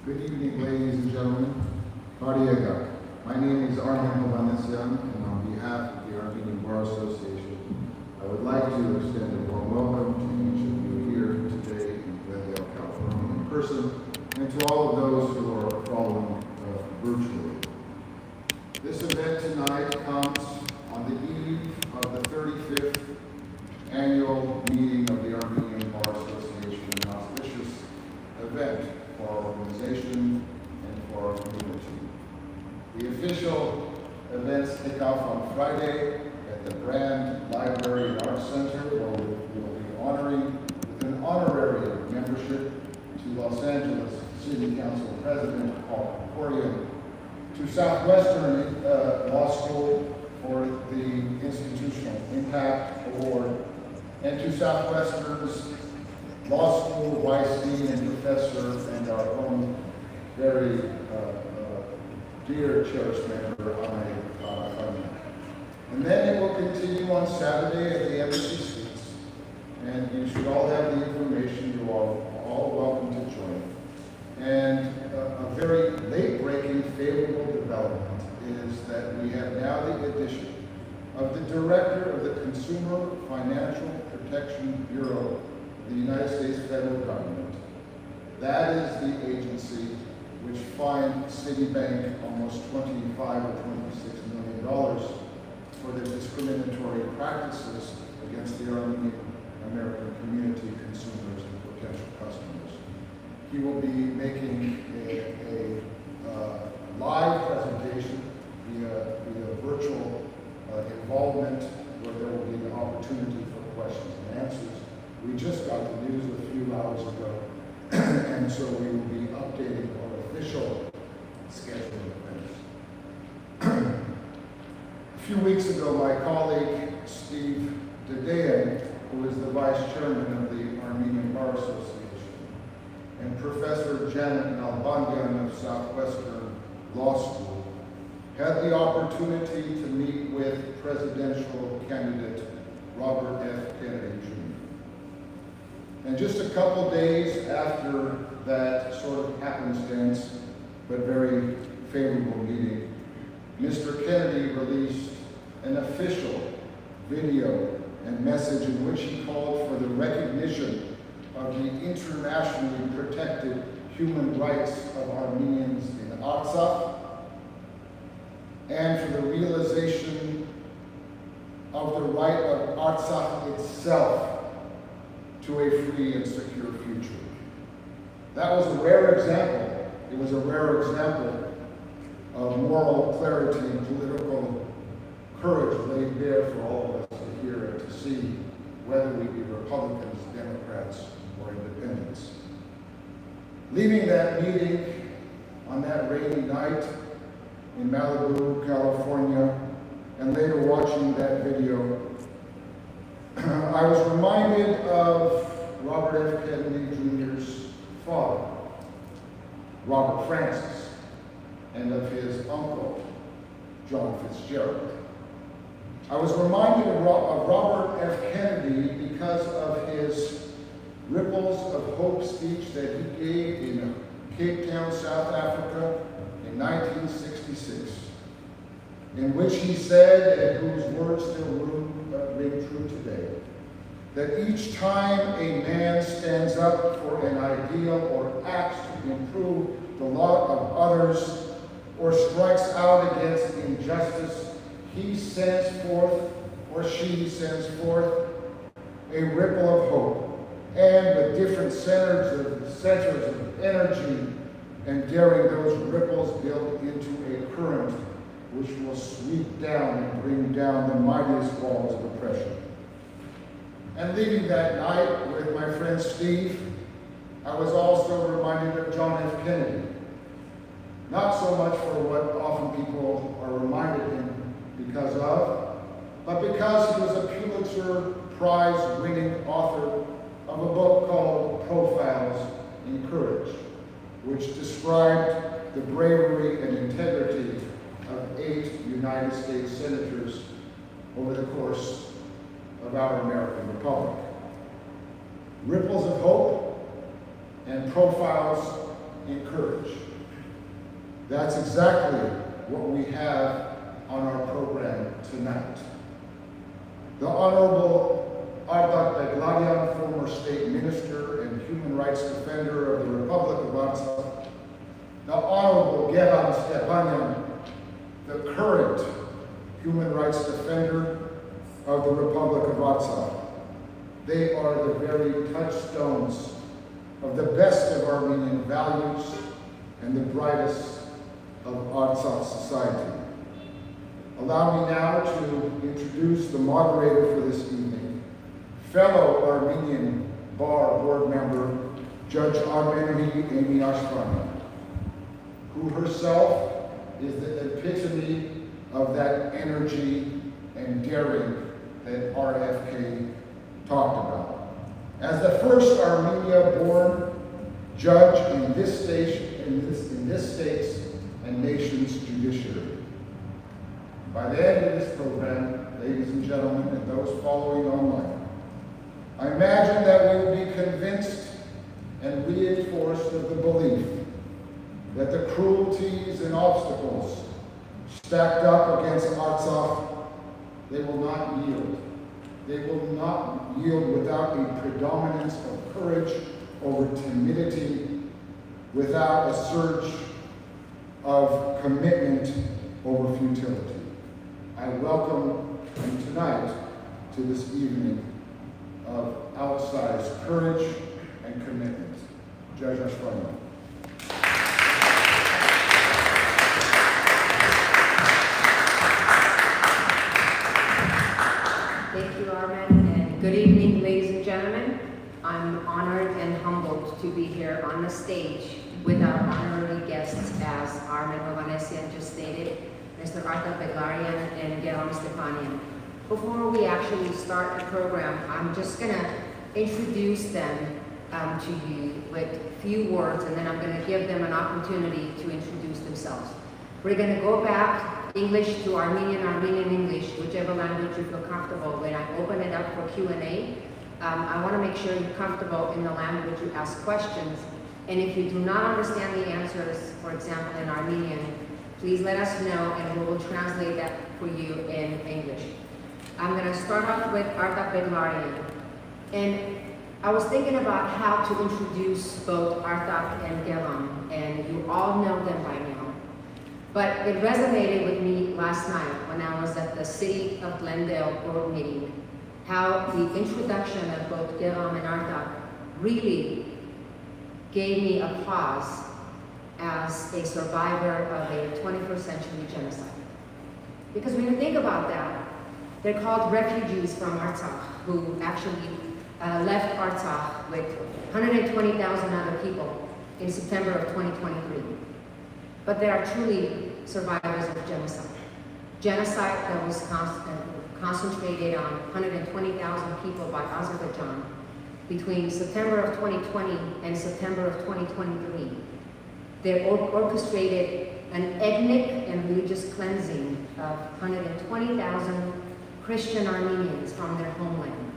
Good evening, ladies and gentlemen. Gegham. My name is Armenian, and on behalf of the Armenian Bar Association, I would like to extend a warm welcome to each of you here today in Glendale, California in person, and to all of those who are following virtually. This event tonight comes on the eve of the 35th annual meeting of the Armenian Bar Association, an auspicious event for our organization and for our community. The official events kick off on Friday at the Grand Library and Arts Center, where we will be honoring with an honorary membership to Los Angeles City Council President Paul Beglaryan, to Southwestern Law School for the Institutional Impact Award, and to Southwestern's Law School Vice Dean and Professor and our own very dear cherished member, Ashvanian. And then it will continue on Saturday at the Embassy Suites, and you should all have the information. You are all welcome to join. And a very late-breaking favorable development is that we have now the addition of the Director of the Consumer Financial Protection Bureau of the United States federal government. That is the agency which fined Citibank almost $25 or $26 million for their discriminatory practices against the Armenian American community, consumers, and potential customers. He will be making a live presentation via virtual involvement, where there will be an opportunity for questions and answers. We just got the news a few hours ago, and so we will be updating our official schedule of events. A few weeks ago, my colleague, Stepanian, who is the Vice Chairman of the Armenian Bar Association, and Professor Janet Albanian of Southwestern Law School, had the opportunity to meet with presidential candidate Robert F. Kennedy, Jr. And just a couple days after that sort of happenstance, but very favorable meeting, Mr. Kennedy released an official video and message in which he called for the recognition of the internationally protected human rights of Armenians in Artsakh, and for the realization of the right of Artsakh itself to a free and secure future. That was a rare example. It was a rare example of moral clarity and political courage laid bare for all of us to hear and to see, whether we be Republicans, Democrats, or independents. Leaving that meeting on that rainy night in Malibu, California, and later watching that video, I was reminded of Robert F. Kennedy Jr.'s father, Robert Francis, and of his uncle, John Fitzgerald. I was reminded of Robert F. Kennedy because of his Ripples of Hope speech that he gave in Cape Town, South Africa in 1966, in which he said, and whose words still ring true today, that each time a man stands up for an ideal or acts to improve the lot of others or strikes out against injustice, he sends forth, or she sends forth, a ripple of hope, and with different centers of energy, and daring those ripples build into a current which will sweep down and bring down the mightiest walls of oppression. And leaving that night with my friend Steve, I was also reminded of John F. Kennedy. Not so much for what often people are reminded him because of, but because he was a Pulitzer Prize-winning author of a book called Profiles in Courage, which described the bravery and integrity of 8 United States senators over the course of our American Republic. Ripples of Hope and Profiles in Courage. That's exactly what we have on our program tonight. The Honorable Artak Beglaryan, former state minister and human rights defender of the Republic of Artsakh, the Honorable Gegham Stepanian, the current human rights defender of the Republic of Artsakh. They are the very touchstones of the best of Armenian values and the brightest of Artsakh society. Allow me now to introduce the moderator for this evening, fellow Armenian Bar Board member, Judge Amy Ashvanian, who herself is the epitome of that energy and daring that RFK talked about. As the first Armenia-born judge in this state's and nation's judiciary. By the end of this program, ladies and gentlemen, and those following online, I imagine that we will be convinced and reinforced of the belief that the cruelties and obstacles stacked up against Artsakh, they will not yield. They will not yield without a predominance of courage over timidity, without a surge of commitment over futility. I welcome you tonight to this evening of outsized courage and commitment. Judge Ashvanian. Thank you, Armin, and good evening, ladies and gentlemen. I'm honored and humbled to be here on the stage with our honorary guests, as Armin Ovanesian just stated, Mr. Artak Beglaryan and Gegham Stepanian. Before we actually start the program, I'm just gonna introduce them to you with a few words, and then I'm gonna give them an opportunity to introduce themselves. We're gonna go back English to Armenian, Armenian English, whichever language you feel comfortable. When I open it up for Q&A, I wanna make sure you're comfortable in the language you ask questions. And if you do not understand the answers, for example, in Armenian, please let us know and we will translate that for you in English. I'm gonna start off with Artak Beglaryan. And I was thinking about how to introduce both Artak and Gegham, and you all know them by now. But it resonated with me last night when I was at the City of Glendale board meeting, how the introduction of both Gegham and Artak really gave me a pause as a survivor of a 21st century genocide. Because when you think about that, they're called refugees from Artsakh, who actually left Artsakh with 120,000 other people in September of 2023. But they are truly survivors of genocide. Genocide that was concentrated on 120,000 people by Azerbaijan between September of 2020 and September of 2023. They orchestrated an ethnic and religious cleansing of 120,000 Christian Armenians from their homeland.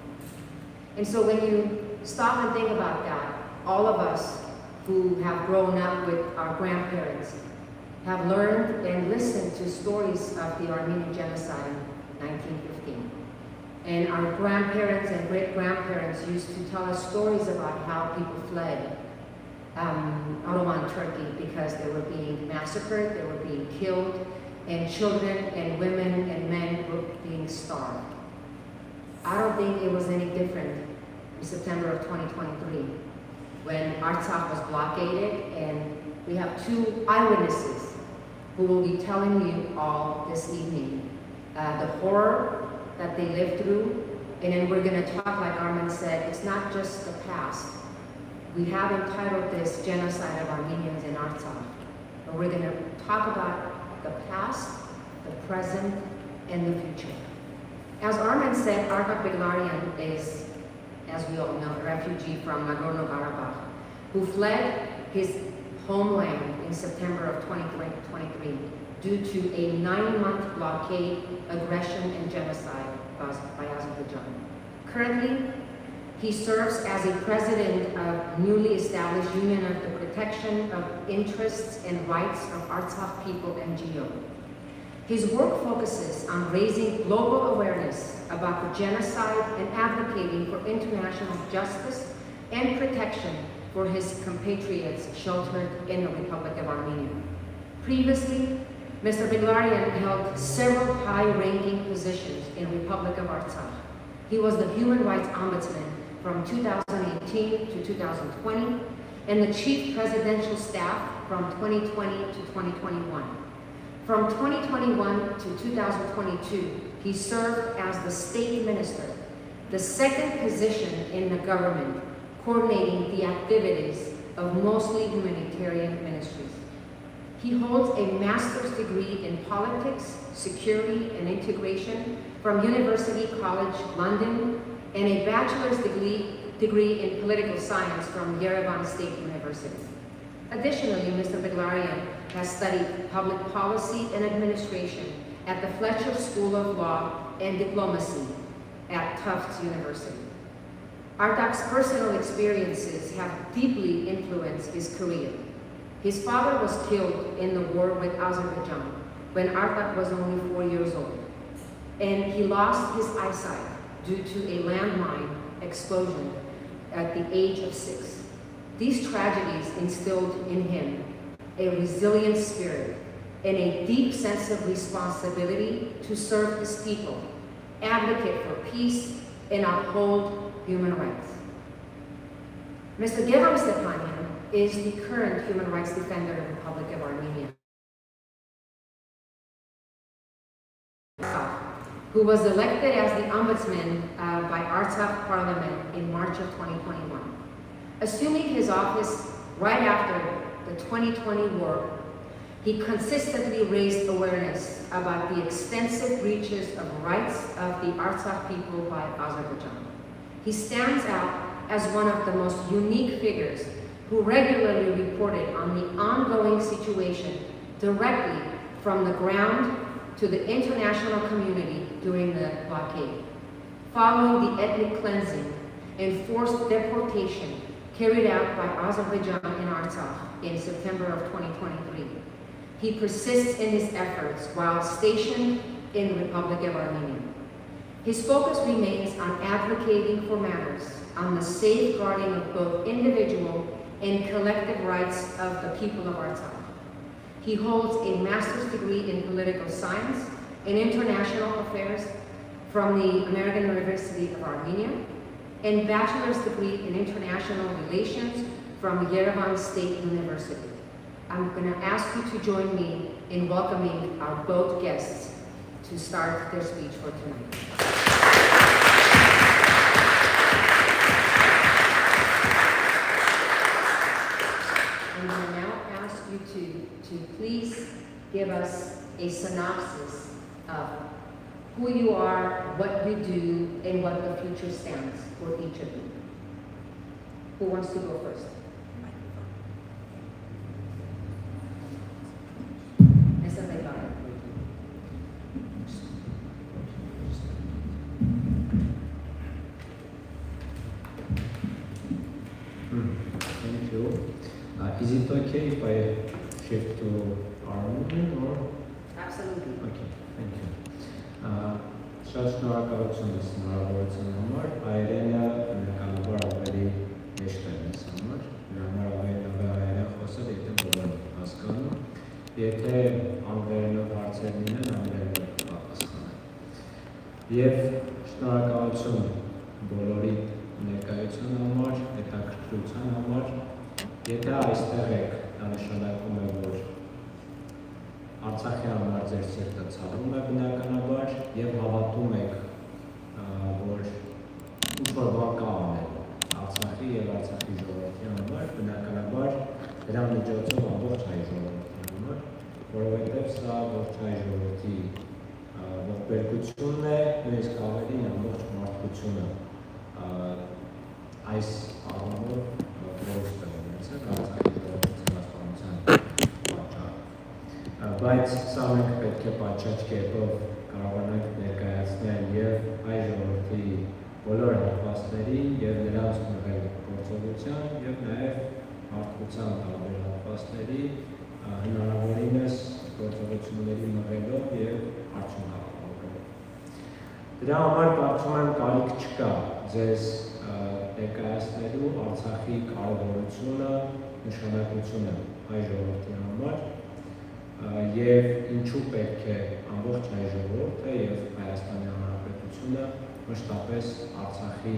And so when you stop and think about that, all of us who have grown up with our grandparents have learned and listened to stories of the Armenian genocide in 1915. And our grandparents and great-grandparents used to tell us stories about how people fled Ottoman Turkey because they were being massacred, they were being killed, and children and women and men were being starved. I don't think it was any different in September of 2023 when Artsakh was blockaded, and we have two eyewitnesses who will be telling you all this evening the horror that they lived through. And then we're going to talk, like Armin said, it's not just the past. We have entitled this Genocide of Armenians in Artsakh. But we're going to talk about the past, the present, and the future. As Armin said, Artak Beglaryan is, as we all know, a refugee from Nagorno-Karabakh, who fled his homeland in September of 2023 due to a 9-month blockade, aggression, and genocide caused by Azerbaijan. Currently, He serves as a president of newly established Union of the Protection of Interests and Rights of Artsakh People and Gegham. His work focuses on raising global awareness about the genocide and advocating for international justice and protection for his compatriots sheltered in the Republic of Armenia. Previously, Mr. Beglaryan held several high-ranking positions in Republic of Artsakh. He was the Human Rights Ombudsman from 2018 to 2020, and the Chief Presidential Staff from 2020 to 2021. From 2021 to 2022, he served as the State Minister, the second position in the government, coordinating the activities of mostly humanitarian ministries. He holds a master's degree in politics, security, and integration from University College London, and a bachelor's degree in political science from Yerevan State University. Additionally, Mr. Beglaryan has studied public policy and administration at the Fletcher School of Law and Diplomacy at Tufts University. Artak's personal experiences have deeply influenced his career. His father was killed in the war with Azerbaijan when Artak was only 4 years old, and he lost his eyesight due to a landmine explosion at the age of 6. These tragedies instilled in him a resilient spirit and a deep sense of responsibility to serve his people, advocate for peace, and uphold human rights. Mr. Gegham Stepanian is the current human rights defender in the Republic of Armenia, who was elected as the Ombudsman by Artsakh Parliament in March of 2021. Assuming his office right after the 2020 war, he consistently raised awareness about the extensive breaches of rights of the Artsakh people by Azerbaijan. He stands out as one of the most unique figures who regularly reported on the ongoing situation directly from the ground to the international community during the blockade. Following the ethnic cleansing and forced deportation carried out by Azerbaijan in Artsakh in September of 2023. He persists in his efforts while stationed in the Republic of Armenia. His focus remains on advocating for matters on the safeguarding of both individual and collective rights of the people of Artsakh. He holds a master's degree in political science and international affairs from the American University of Armenia, and bachelor's degree in international relations from Yerevan State University. I'm going to ask you to join me in welcoming our both guests to start their speech for tonight. I'm going to now ask you to please give us a synopsis of who you are, what you do, and what the future stands for each of you. Who wants to go first? Mr. Beglaryan. Thank you. Is it okay if I shift to Armenian or? Absolutely. Okay, thank you. Շատ շնորհակալություն ես հնարավորության համար, հայերենը նկարաբար ավելի հեշտ է մեզ համար, նրա համար ավելի լավ է հայերեն խոսել, եթե բոլորը հասկանում, եթե անգլերենով հարցեր լինեն, անգլերենով կպատասխանեմ։ Եվ շնորհակալություն բոլորի ներկայության համար, հետաքրքրության համար, եթե այստեղ եք, դա նշանակում է, որ Արցախի համար ձեր սիրտը ցավում է բնականաբար եւ հավատում եք, որ ինչ-որ բան կա անել Արցախի եւ Արցախի ժողովրդի համար, բնականաբար դրա միջոցով ամբողջ հայ ժողովրդի համար, որովհետեւ սա ողջ հայ ժողովրդի ողբերգությունն է, նույնիսկ ավելին ամբողջ մարդկությունը այս առումով որոշ է ունեցել Արցախի ժողովրդի ցեղասպանության բայց սա մենք պետք է պատշաճ կերպով կարողանանք ներկայացնել եւ հայ ժողովրդի բոլոր հատվածներին եւ նրանց մղել գործողության եւ նաեւ մարդկության տարբեր հատվածների հնարավորինս գործողությունների մղելով եւ արդյունավետորեն։ Դրա համար կարծում եմ կարիք չկա ձեզ ներկայացնելու Արցախի կարևորությունը, նշանակությունը հայ ժողովրդի համար եւ ինչու պետք է ամբողջ հայ ժողովուրդը եւ Հայաստանի Հանրապետությունը մշտապես Արցախի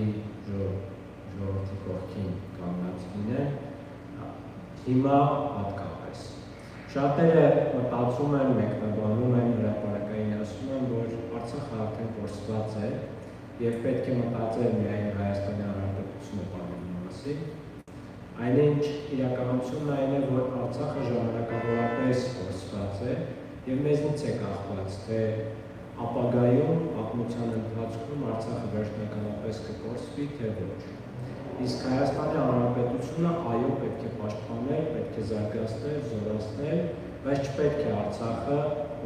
ժողովրդի կողքին կանգնած լինեն, հիմա հատկապես։ Շատերը մտածում են, մեկնաբանում են, հրապարակային ասում են, որ Արցախը արդեն կորսված է եւ պետք է մտածել միայն Հայաստանի Հանրապետությունը պահելու մասին։ Այնինչ իրականությունն այն է, որ Արցախը ժամանակավորապես կորսված է եւ մեզնից է կախված, թե ապագայում պատմության ընթացքում Արցախը վերջնականապես կկորսվի, թե ոչ։ Իսկ Հայաստանի Հանրապետությունը այո պետք է պաշտպանել, պետք է զարգացնել, զորացնել, բայց չպետք է Արցախը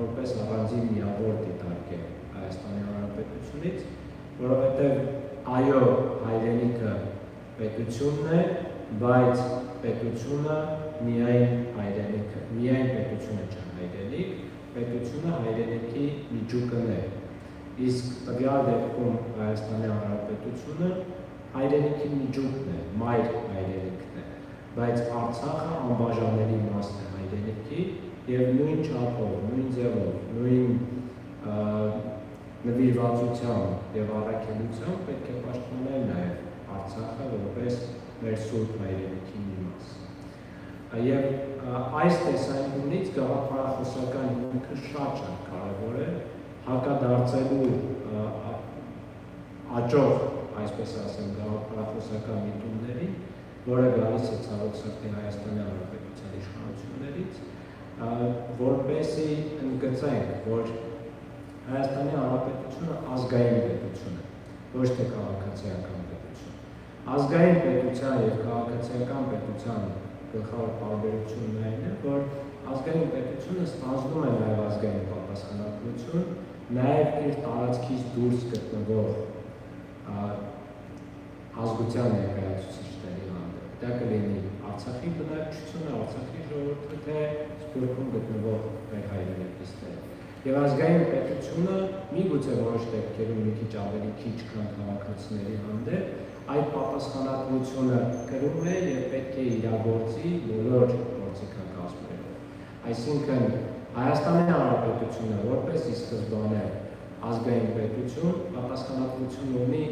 որպես առանձին միավոր դիտարկել Հայաստանի Հանրապետությունից, որովհետև այո հայրենիքը պետությունն է, բայց պետությունը միայն հայրենիքը, միայն պետությունը չէ հայրենիք, պետությունը հայրենիքի միջուկն է։ Իսկ տվյալ դեպքում Հայաստանի Հանրապետությունը հայրենիքի միջուկն է, մայր հայրենիքն է, բայց Արցախը անբաժանելի մաս է հայրենիքի եւ նույն չափով, նույն ձևով, նույն նվիրվածությամբ եւ առաքելությամբ պետք է պաշտպանել նաեւ Արցախը որպես մեր սուրբ հայրենիքի մի մաս։ Եվ այս տեսանկյունից գաղափարախոսական հիմքը շատ կարևոր է հակադարձելու աճող, այսպես ասեմ, գաղափարախոսական միտումներին, որը գալիս է ցավոք սրտի Հայաստանի Հանրապետության իշխանություններից, որպեսզի ընդգծենք, որ Հայաստանի Հանրապետությունը ազգային պետություն է, ոչ թե քաղաքացիական պետություն։ Ազգային պետության եւ քաղաքացիական պետության գլխավոր տարբերությունն այն է, որ ազգային պետությունը ստանձնում է նաեւ ազգային պատասխանատվություն, նաեւ իր տարածքից դուրս գտնվող ազգության ներկայացուցիչների հանդեպ։ Դա կլինի Արցախի բնակչությունը, Արցախի ժողովուրդը, թե Սփյուռքում գտնվող մեր հայրենակիցները։ Եվ ազգային պետությունը միգուցե որոշ դեպքերում մի քիչ ավելի քիչ քան քաղաքացիների հանդեպ այդ պատասխանատվությունը կրում է եւ պետք է իրագործի բոլոր գործիքակազմերով։ Այսինքն Հայաստանի Հանրապետությունը որպես ի սկզբանե ազգային պետություն պատասխանատվություն ունի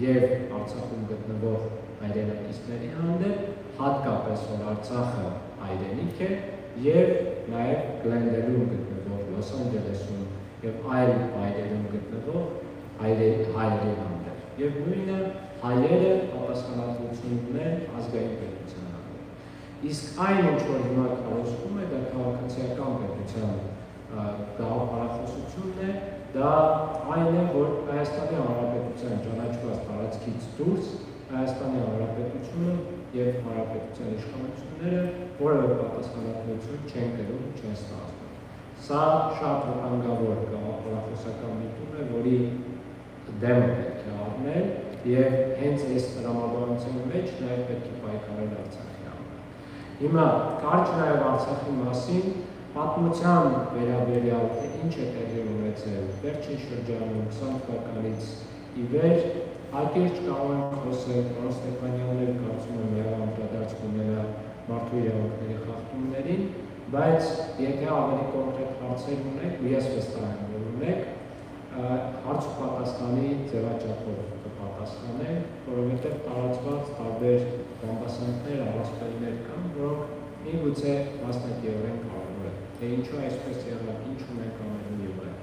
եւ Արցախում գտնվող հայրենակիցների հանդեպ, հատկապես որ Արցախը հայրենիք է եւ նաեւ Գլենդերում գտնվող Լոս Անջելեսում եւ այլ հայրերում գտնվող հայրերի հանդեպ։ Եվ նույնը հայերը պատասխանատվություն ունեն ազգային պետության հանդեպ։ Իսկ այն ինչ որ հիմա կարողանում է, դա քաղաքացիական պետության գաղափարախոսությունն է, դա այն է, որ Հայաստանի Հանրապետության ճանաչված տարածքից դուրս Հայաստանի Հանրապետությունը եւ հանրապետության իշխանությունները որևէ պատասխանատվություն չեն կրում, չեն ստանձնում։ Սա շատ վտանգավոր գաղափարախոսական միտում է, որի դեմ պետք է առնել եւ հենց այս տրամաբանության մեջ նաեւ պետք է պայքարել Արցախի համար։ Հիմա կարճ նաեւ Արցախի մասին պատմության վերաբերյալ թե ինչ է տեղի ունեցել վերջին շրջանում 20 թվականից ի վեր ակերճ կարող ենք խոսել, պարոն Ստեփանյանն կարծում եմ մեր անդրադարձ կունենա մարդու իրավունքների խախտումներին, բայց եթե ավելի կոնկրետ հարցեր ունեք, ես վստահ եմ, որ ունեք, հարց ու պատասխանի ձևաչափով կպատասխանենք, որովհետև տարածված տարբեր բամբասանքներ, առասպելներ կան, որոնք միգուցե մասնակիորեն կարևոր է, թե ինչու այսպես եղավ, ինչ ունենք անելու եւ այլն։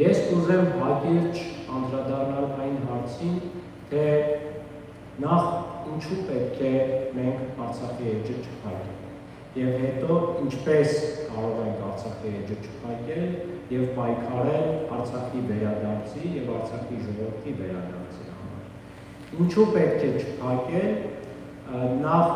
Ես կուզեմ հակիրճ անդրադառնալ այն հարցին, թե նախ ինչու պետք է մենք Արցախի էջը չփակենք եւ հետո ինչպես կարող ենք Արցախի էջը չփակել եւ պայքարել Արցախի վերադարձի եւ Արցախի ժողովրդի վերադարձի համար։ Ինչու պետք է չփակել, նախ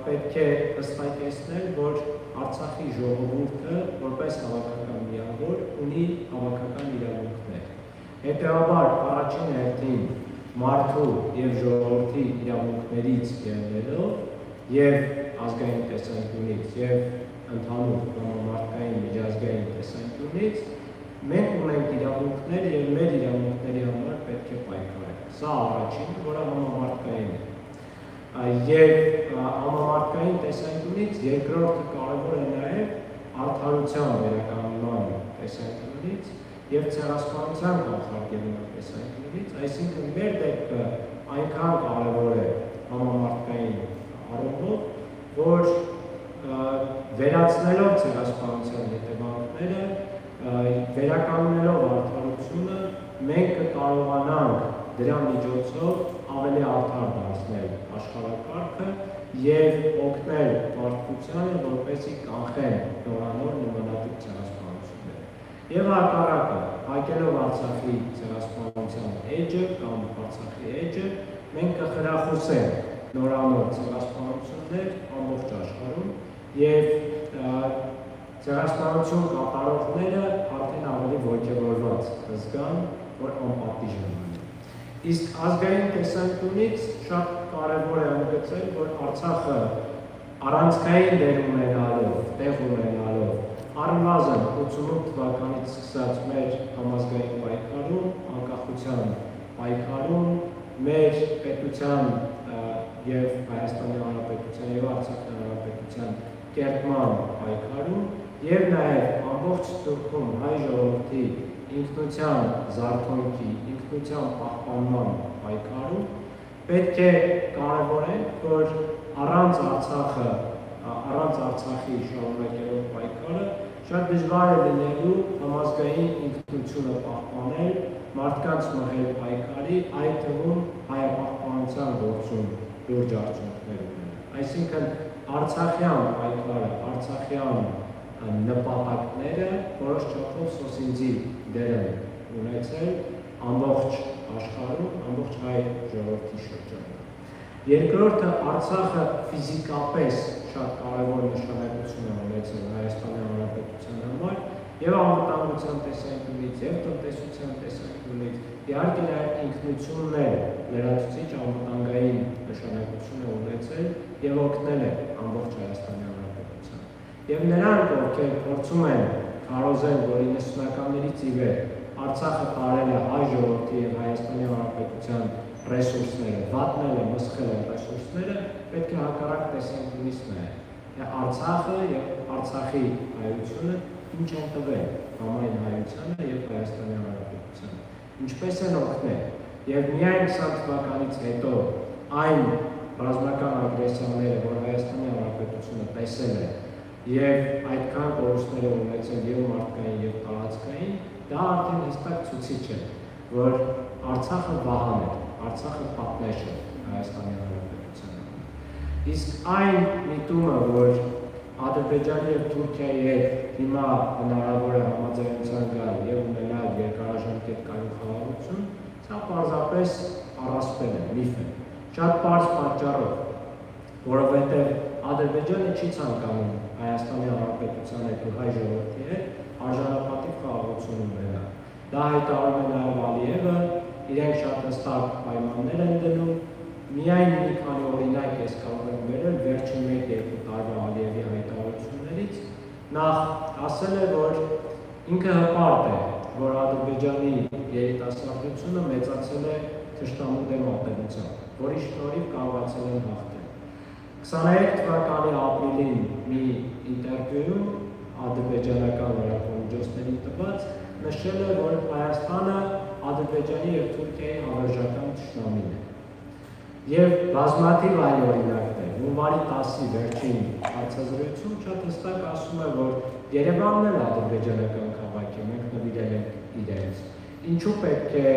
պետք է հստակեցնել, որ Արցախի ժողովուրդը որպես հավաքական միավոր ունի հավաքական իրավունքներ։ Հետևաբար առաջին հերթին մարդու եւ ժողովրդի իրավունքներից ելնելով եւ ազգային տեսանկյունից եւ ընդհանուր համամարտկային միջազգային տեսանկյունից մենք ունենք իրավունքներ եւ մեր իրավունքների համար պետք է պայքարենք։ Սա առաջինը, որը համամարտկային է։ Եվ համամարտկային տեսանկյունից երկրորդը կարևոր է նաեւ արդարության վերականգնման տեսանկյունից եւ ցեղասպանության կանխարգելման տեսանկյունից, այսինքն մեր դեպքը այնքան կարևոր է համամարտկային առումով, որ վերացնելով ցեղասպանության հետևանքները, վերականգնելով արդարությունը, մենք կկարողանանք դրա միջոցով ավելի արդար դարձնել աշխարհակարգը եւ օգնել մարդկությանը, որպեսզի կանխեն նորանոր նմանատիպ ցեղասպանությունները։ Եվ հակառակը, հակելով Արցախի ցեղասպանության էջը կամ Արցախի էջը, մենք կխրախուսենք նորանոր ցեղասպանություններ ամբողջ աշխարհում եւ ցեղասպանություն կատարողները արդեն ավելի ոգևորված կզգան, որ անպատիժ են։ Իսկ ազգային տեսանկյունից շատ կարևոր է ընդգծել, որ Արցախը առանցքային դեր ունենալով, տեղ ունենալով, առնվազն 88 թվականից սկսած մեր համազգային պայքարում, անկախության պայքարում, մեր պետության եւ Հայաստանի Հանրապետության եւ Արցախի Հանրապետության կերտման պայքարում եւ նաեւ ամբողջ Թուրքում հայ ժողովրդի ինքնության զարթոնքի, ինքնության պահպանման պայքարում պետք է կարևորենք, որ առանց Արցախի շարունակելով պայքարը շատ դժվար է լինելու համազգային ինքնությունը պահպանել, մարդկանց մղել պայքարի, այդ թվում հայապահպանության գործում լուրջ արդյունքներ ունենալ։ Այսինքն Արցախյան պայքարը, Արցախյան նպատակները որոշ չափով սոսինձի դեր են ունեցել ամբողջ աշխարհում, ամբողջ հայ ժողովրդի շրջանում։ Երկրորդը Արցախը ֆիզիկապես շատ կարևոր նշանակություն է ունեցել Հայաստանի Հանրապետության համար եւ անվտանգության տեսանկյունից եւ տնտեսության տեսանկյունից, իհարկե նաեւ ինքնությունն է լրացուցիչ անվտանգային նշանակություն է ունեցել եւ օգնել է ամբողջ Հայաստանի Հանրապետության։ Եվ նրանք, ովքեր փորձում են քարոզել, որ 90-ականներից ի վեր Արցախը տարել է հայ ժողովրդի եւ Հայաստանի Հանրապետության ռեսուրսները, վատնել է, մսխել է ռեսուրսները, պետք է հակառակ տեսանկյունից նայել։ Արցախը եւ Արցախի հայությունը ինչ են տվել համայն հայությանը եւ Հայաստանի Հանրապետությանը, ինչպես են օգնել։ Եվ միայն 20 թվականից հետո այն ռազմական ագրեսիաները, որ Հայաստանի Հանրապետությունը տեսել է եւ այդքան կորուստներ է ունեցել եւ մարդկային եւ տարածքային, դա արդեն հստակ ցուցիչ է, որ Արցախը վահան է, Արցախը պատնեշ է Հայաստանի Հանրապետությանը։ Իսկ այն միտումը, որ Ադրբեջանի եւ Թուրքիայի հետ հիմա հնարավոր է համաձայնության գալ եւ ունենալ երկարաժամկետ կայուն խաղաղություն, սա պարզապես առասպել է, միֆ է։ Շատ պարզ պատճառով, որովհետեւ Ադրբեջանը չի ցանկանում Հայաստանի Հանրապետության հետ ու հայ ժողովրդի հետ արժանապատիվ խաղաղություն ունենալ։ Դա հայտարարում է նաեւ Ալիևը, իրենք շատ հստակ պայմաններ են դնում։ Միայն մի քանի օրինակ ես կարող եմ բերել վերջին 1-2 տարվա Ալիևի հայտարարություններից։ Նախ ասել է, որ ինքը հպարտ է, որ Ադրբեջանի երիտասարդությունը մեծացել է թշնամու դեմ ատելությամբ, որի շնորհիվ կարողացել են հաղթել։ 23 թվականի ապրիլին մի ինտերվյուում ադրբեջանական լրատվամիջոցներին տված նշել է, որ Հայաստանը Ադրբեջանի եւ Թուրքիայի հավերժական թշնամին է։ Եվ բազմաթիվ այլ օրինակներ, հունվարի 10-ի վերջին հարցազրույցում շատ հստակ ասում է, որ Երևանն էլ ադրբեջանական քաղաք է, մենք նվիրել ենք իրենց։ Ինչու պետք է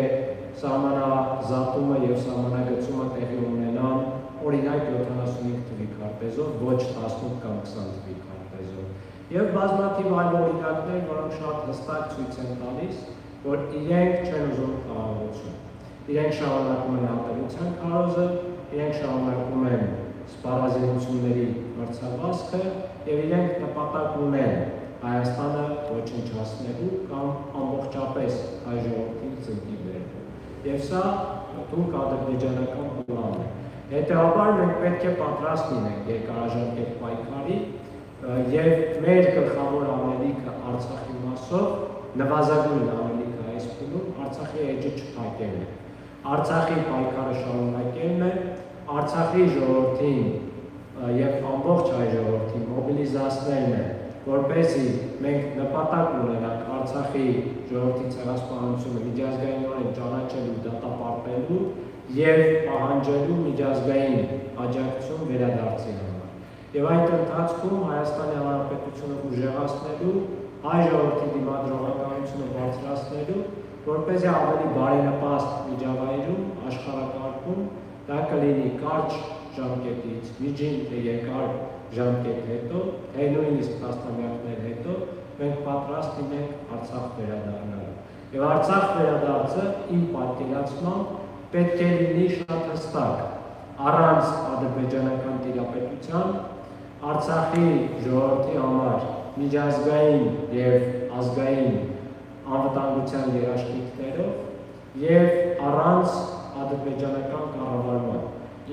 սահմանազատումը եւ սահմանագծումը տեղի ունենան օրինակ 75 թվի քարտեզով, ոչ 18 կամ 20 թվի քարտեզով։ Եվ բազմաթիվ այլ օրինակներ, որոնք շատ հստակ ցույց են տալիս, որ իրենք չեն ուզում խաղաղություն։ Իրենք շարունակում են ատելության քարոզը, իրենք շարունակում են սպառազինությունների մրցավազքը եւ իրենք նպատակ ունեն Հայաստանը ոչնչացնելու կամ ամբողջապես հայ ժողովրդին ծնկի բերելու։ Եվ սա թուրք ադրբեջանական պլանն է։ Հետևաբար մենք պետք է պատրաստ լինենք երկարաժամկետ պայքարի եւ մեր գլխավոր անելիքը Արցախի մասով նվազագույն անելիքը այս փուլում Արցախի էջը չփակելն է։ Արցախի պայքարը շարունակելն է, Արցախի ժողովրդին եւ ամբողջ հայ ժողովրդին մոբիլիզացնելն է, որպեսզի մենք նպատակ ունենանք Արցախի ժողովրդի ցեղասպանությունը միջազգայինորեն ճանաչելու, դատապարտելու եւ պահանջելու միջազգային աջակցություն վերադարձի համար։ Եվ այդ ընթացքում Հայաստանի Հանրապետությունը ուժեղացնելու, հայ ժողովրդի դիմադրողականությունը բարձրացնելու, որպեսզի ավելի բարենպաստ միջավայրում, աշխարհակարգում դա կլինի կարճ ժամկետից, միջին թե երկար ժամկետ հետո, թե նույնիսկ տասնամյակներ հետո մենք պատրաստ լինենք Արցախ վերադառնալու։ Եվ Արցախ վերադարձը իմ պատկերացմամբ պետք է լինի շատ հստակ, առանց ադրբեջանական տիրապետության, Արցախի ժողովրդի համար միջազգային եւ ազգային անվտանգության երաշխիքներով եւ առանց ադրբեջանական կառավարման,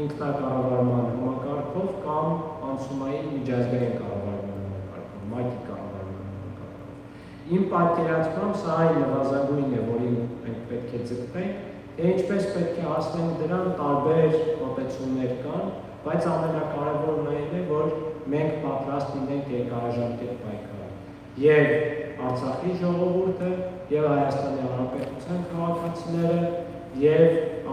ինքնակառավարման համակարգով կամ անցումային միջազգային կառավարման համակարգով, ՄԱԿ-ի կառավարման համակարգով։ Իմ պատկերացմամբ սա այն նվազագույնն է, որին մենք պետք է ձգտենք, թե ինչպես պետք է հասնենք դրան տարբեր մոտեցումներ կան, բայց ամենակարևորն այն է, որ մենք պատրաստ լինենք երկարաժամկետ պայքարի։ Եվ Արցախի ժողովուրդը, եւ Հայաստանի Հանրապետության քաղաքացիները, եւ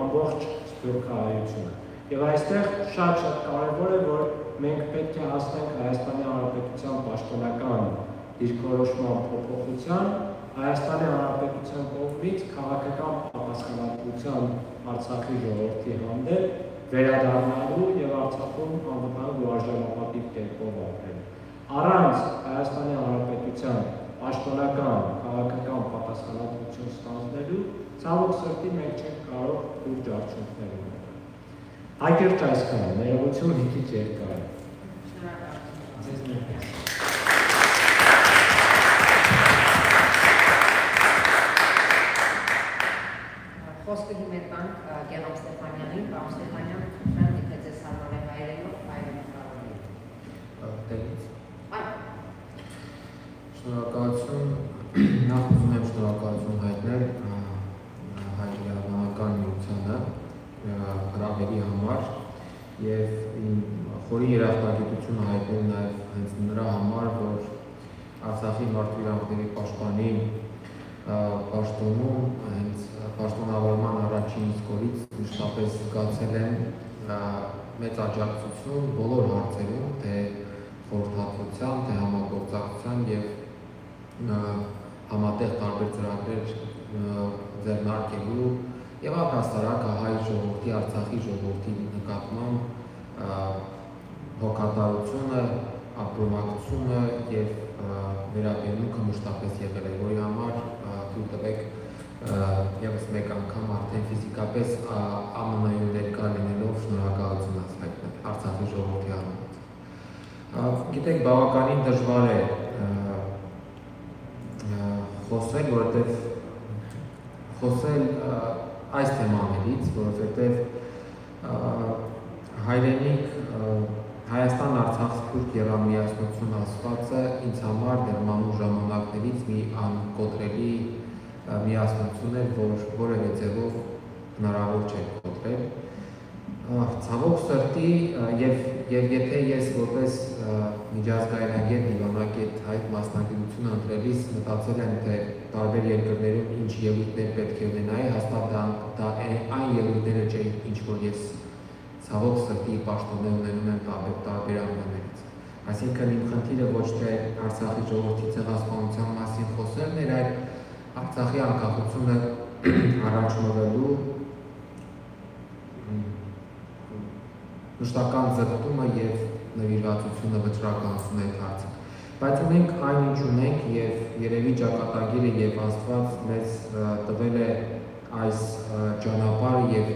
ամբողջ սփյուռքահայությունը։ Եվ այստեղ շատ կարևոր է, որ մենք պետք է հասնենք Հայաստանի Հանրապետության պաշտոնական դիրքորոշման փոփոխության, Հայաստանի Հանրապետության կողմից քաղաքական պատասխանատվության Արցախի ժողովրդի հանդեպ վերադառնալու եւ Արցախում անվտանգ ու արժանապատիվ կերպով ապրելու։ Առանց Հայաստանի Հանրապետության պաշտոնական քաղաքական պատասխանատվություն ստանձնելու ցավոք սրտի մենք չենք կարող լուրջ արդյունքներ ունենալ։ Հակիրճ այսքանը, ներողություն մի քիչ երկար է։ Խոսքը հիմնական Gegham Stepanianին, պարոն Stepanian, խնդրեմ եթե ձեզ հարմար է հայերենով, հայերենով կարող Տեղից։ Այո։ Շնորհակալություն, նախ ուզում եմ շնորհակալություն հայտնել հայ-գերմանական միությանը հրավերի համար եւ խորի երախտագիտություն հայտնել նաեւ հենց նրա համար, որ Արցախի մարդու իրավունքների պաշտպանի պաշտոնում հենց պաշտոնավորման առաջին իսկ օրից մշտապես զգացել են մեծ աջակցություն բոլոր հարցերում, թե խորհրդատվության, թե համագործակցության եւ համատեղ տարբեր ծրագրեր ձեռնարկելու եւ առհասարակ հայ ժողովրդի, Արցախի ժողովրդի նկատմամբ հոգատարությունը, ապրոմակցությունը եւ վերաբերմունքը մշտապես եղել է, որի համար թույլ տվեք եւս մեկ անգամ արդեն ֆիզիկապես ԱՄՆ-ում ներկա լինելով շնորհակալություն հայտնել Արցախի ժողովրդի անունից։ Գիտեք, բավականին դժվար է խոսել, որովհետեւ խոսել այս թեմաներից, որովհետեւ հայրենիք Հայաստան-Արցախ սփյուռք եռամիացնություն ասվածը ինձ համար դեռ մանուկ ժամանակներից մի անկոտրելի միասնություն էր, որ որևէ ձևով հնարավոր չէր կոտրել։ Ցավոք սրտի եւ եթե ես որպես միջազգայնագետ, դիվանագետ հայ մասնագիտությունը ընտրելիս մտածել եմ, թե տարբեր երկրներում ինչ ելույթներ պետք է ունենայի, հաստատ դա այն ելույթները չէ, ինչ որ ես ցավոք սրտի պաշտոններ ունենում եմ տարբեր ամեններից։ Այսինքն իմ խնդիրը ոչ թե Արցախի ժողովրդի ցեղասպանության մասին խոսելն էր, այլ Արցախի անկախությունը առաջնորդելու մշտական ձգտումը եւ նվիրվածությունը վճռականություն այդ հարցը։ Բայց ունենք այն ինչ ունենք եւ երևի ճակատագիրը եւ Աստված մեզ տվել է այս ճանապարհը եւ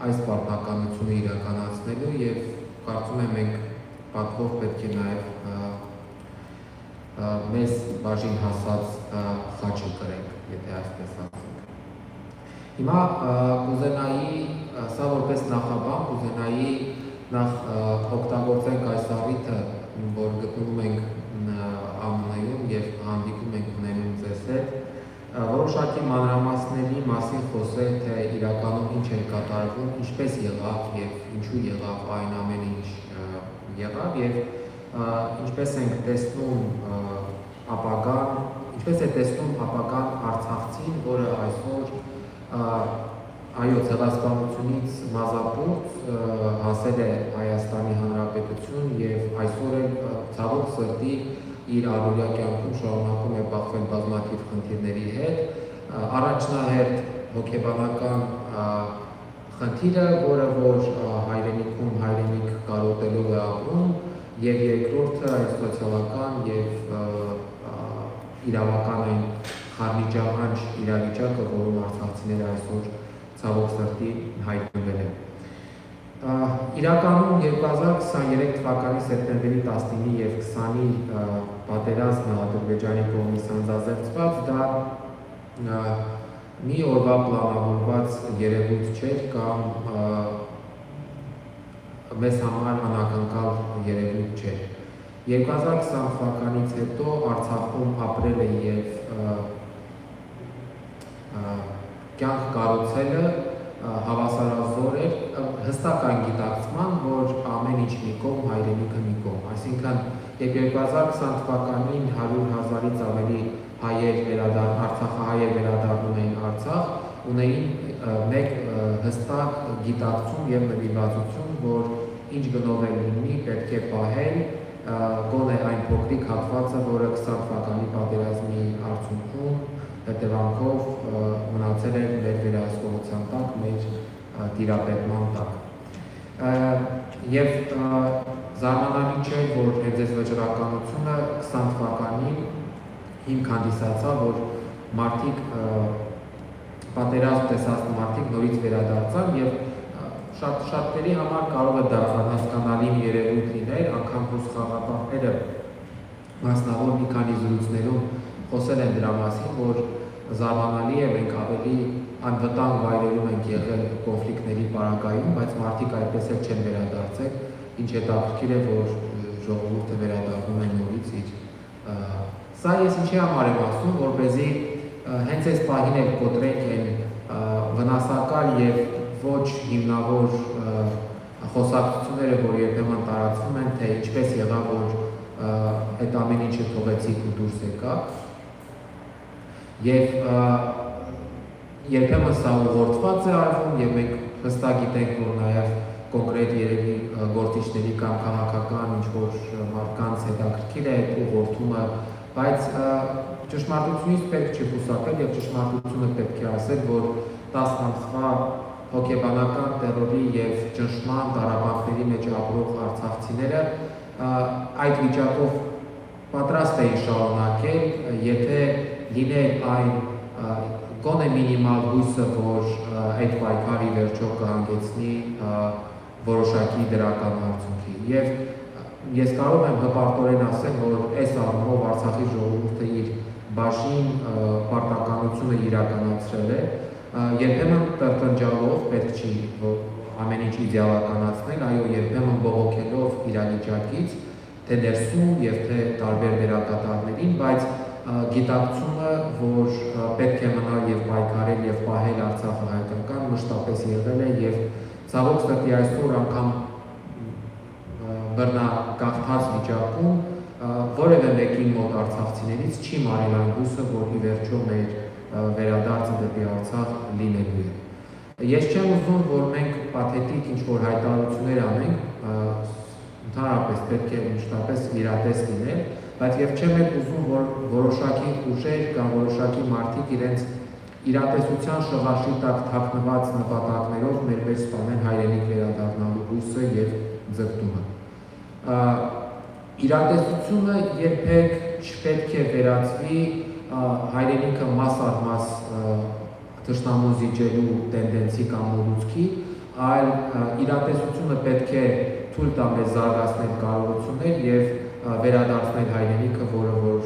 այս պարտականությունը իրականացնելու եւ կարծում եմ մենք պատվով պետք է նաեւ մեզ բաժին հասած խաչը կրենք, եթե այսպես ասենք։ Հիմա կուզենայի սա որպես նախաբան կուզենայի նախ օգտագործենք այս առիթը, որ գտնվում ենք ԱՄՆ-ում եւ հանդիպում ենք ունենում ձեզ հետ, որոշակի մանրամասների մասին խոսել, թե իրականում ինչ էր կատարվում, ինչպես եղավ եւ ինչու եղավ այն ամեն ինչ եղավ եւ ինչպես ենք տեսնում ապագան, ինչպես է տեսնում ապագան Արցախցին, որը այսօր այո ցեղասպանությունից մազապուրտ հասել է Հայաստանի Հանրապետություն եւ այսօր էլ ցավոք սրտի իր առօրյա կյանքում շարունակում է բախվել բազմաթիվ խնդիրների հետ, առաջնահերթ հոգեբանական խնդիրը, որը որ հայրենիքում հայրենիք կարոտելով է ապրում, եւ երկրորդը այս սոցիալական եւ իրավական այն խառնիճաղանջ իրավիճակը, որում արցախցիները այսօր ցավոք սրտի հայտնվել են։ Իրականում 2023 թվականի սեպտեմբերի 19-ի եւ 20-ի պատերազմը Ադրբեջանի կողմից անձազերծված դա մի օրվա պլանավորված երևույթ չէր կամ մեզ համար անակնկալ երևույթ չէր։ 2020 թվականից հետո Արցախում ապրելը եւ կյանք կառուցելը հավասարազոր էր հստական գիտակցման, որ ամեն ինչ մի կողմ, հայրենիքը մի կողմ։ Այսինքն, երբ 2020 թվականին 100,000-ից ավելի հայեր արցախահայեր վերադառնում էին Արցախ, ունեին մեկ հստակ գիտակցում եւ նվիրվածություն, որ ինչ գնով է լինի, պետք է պահել գոնե այն փոքրիկ հատվածը, որը 20 թվականի պատերազմի արդյունքում հետևանքով մնացել է մեր վերահսկողության տակ, մեր տիրապետման տակ։ Եվ զարմանալի չէ, որ հենց այս վճռականությունը 20 թվականին հիմք հանդիսացավ, որ մարդիկ պատերազմ տեսած մարդիկ նորից վերադարձան եւ շատերի համար կարող է դա անհասկանալի երևույթ լինել, անգամ ռուս խաղապահները մասնավոր մի քանի զրույցներում խոսել են դրա մասին, որ զարմանալի է, մենք ավելի անվտանգ վայրերում ենք եղել կոնֆլիկտների պարագայում, բայց մարդիկ այդպես էլ չեն վերադարձել, ինչ հետաքրքիր է, որ ժողովուրդը վերադառնում է նորից իր Սա ես ինչի համար եմ ասում, որպեսզի հենց այս պահին էլ կոտրենք այն վնասակար եւ ոչ հիմնավոր խոսակցությունները, որ երբեմն տարածվում են, թե ինչպես եղավ, որ այդ ամեն ինչը թողեցիք ու դուրս եկաք։ Եվ երբեմն սա ուղղորդված է արվում եւ մենք հստակ գիտենք, որ նաեւ կոնկրետ երևի գործիչների կամ քաղաքական ինչ-որ մարդկանց հետաքրքիր է այդ ուղղորդումը, բայց ճշմարտությունից պետք չէ խուսափել եւ ճշմարտությունը պետք է ասել, որ 10 ամսվա հոգեբանական տերորի եւ ճնշման տարաբանքների մեջ ապրող արցախցիները այդ վիճակով պատրաստ էին շարունակել, եթե լիներ այն գոնե մինիմալ հույսը, որ այդ պայքարի վերջո կհանգեցնի որոշակի դրական արդյունքի։ Եվ ես կարող եմ հպարտորեն ասել, որ այս առումով Արցախի ժողովուրդը իր բաժին պարտականությունը իրականացրել է, երբեմն տրտնջալով, պետք չի ամեն ինչ իդեալականացնել, այո, երբեմն բողոքելով իրավիճակից, թե ներսում եւ թե տարբեր դերակատարներին, բայց գիտակցումը, որ պետք է մնալ եւ պայքարել եւ պահել Արցախը հայկական, մշտապես եղել է եւ ցավոք սրտի այսօր անգամ բռնագաղթած վիճակում որևէ մեկին մոտ արցախցիներից չի մարել այն հույսը, որ ի վերջո մեր վերադարձը դեպի Արցախ լինելու է։ Ես չեմ ուզում, որ մենք պաթետիկ ինչ-որ հայտարարություններ անենք, ընդհանրապես պետք է մշտապես իրատես լինել, բայց եւ չեմ էլ ուզում, որ որոշակի ուժեր կամ որոշակի մարդիկ իրենց իրատեսության շղարշի տակ թաքնված նպատակներով մեր մեջ ստանեն հայրենիք վերադառնալու հույսը եւ ձգտումը։ Իրատեսությունը երբեք չպետք է վերածվի հայրենիքը մաս առ մաս թշնամու զիջելու տենդենսի կամ մոլուցքի, այլ իրատեսությունը պետք է թույլ տա մեզ զարգացնել կարողություններ եւ վերադարձնել հայրենիքը, որը որ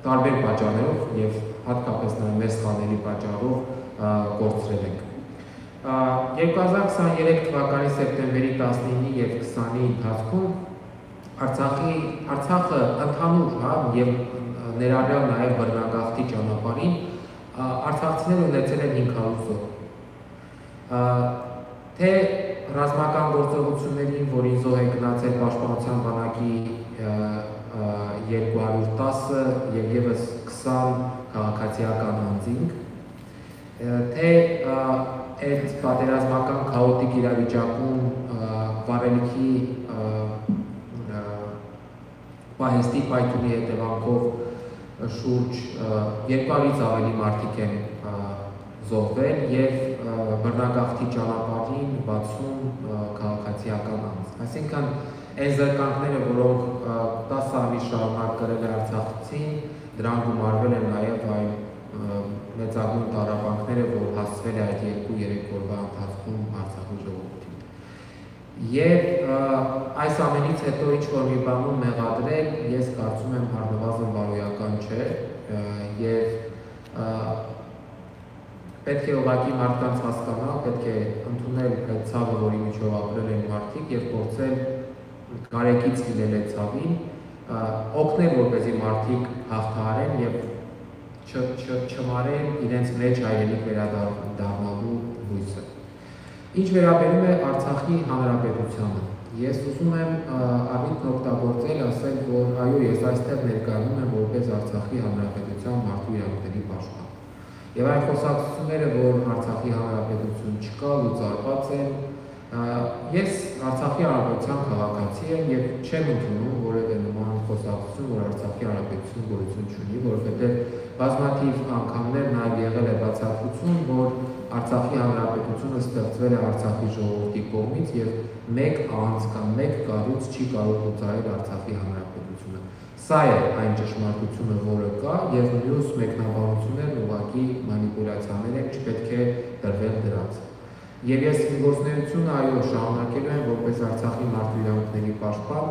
տարբեր պատճառներով եւ հատկապես նաեւ մեր սխալների պատճառով կորցրել ենք։ 2023 թվականի սեպտեմբերի 19-ի եւ 20-ի ընթացքում Արցախը ընդհանուր եւ ներառյալ նաեւ բռնագաղթի ճանապարհին արցախցիները ունեցել են 500 զոհ։ Թե ռազմական գործողություններին, որին զոհ է գնացել Պաշտպանության բանակի 210 եւ եւս 20 քաղաքացիական անձինք, թե այդ պատերազմական քաոտիկ իրավիճակում վարելիքի պահեստի պայթյունի հետևանքով շուրջ 200-ից ավելի մարդիկ են զոհվել եւ բռնագաղթի ճանապարհին 60 քաղաքացիական անձ։ Այսինքն այն զրկանքները, որոնք 10 ամիս շարունակ կրել է արցախցին, դրան գումարվել են նաեւ այն մեծագույն տառապանքները, որ հասցվել է այդ 2-3 օրվա ընթացքում Արցախի ժողովրդին։ Եվ այս ամենից հետո ինչ-որ մի բանում մեղադրել, ես կարծում եմ առնվազն բարոյական չէ եւ պետք է ուղղակի մարդկանց հասկանալ, պետք է ընդունել այդ ցավը, որի միջով ապրել են մարդիկ եւ փորձել կարեկից լինել այդ ցավին, օգնել, որպեսզի մարդիկ հաղթահարեն եւ չմարեն իրենց մեջ հայրենիք վերադառնալու հույսը։ Ինչ վերաբերում է Արցախի հանրապետությանը, ես ուզում եմ առիթն օգտագործել, ասել, որ այո, ես այստեղ ներկայանում եմ որպես Արցախի հանրապետության մարդու իրավունքների պաշտպան։ Եվ այն խոսակցությունները, որ Արցախի հանրապետություն չկա, լուծարված են, ես Արցախի հանրապետության քաղաքացի եմ եւ չեմ ընդունում որևէ նման խոսակցություն, որ Արցախի հանրապետություն գոյություն չունի, որովհետեւ բազմաթիվ անգամներ նաև եղել է բացատրություն, որ Արցախի հանրապետությունը ստեղծվել է Արցախի ժողովրդի կողմից եւ մեկ անձ կամ մեկ կառույց չի կարող լուծարել Արցախի հանրապետությունը։ Սա է այն ճշմարտությունը, որը կա եւ մյուս մեկնաբանություններն ուղղակի մանիպուլյացիաներ են, չպետք է տրվել դրանց։ Եվ ես գործունեությունը այո շարունակելու եմ որպես Արցախի մարդու իրավունքների պաշտպան,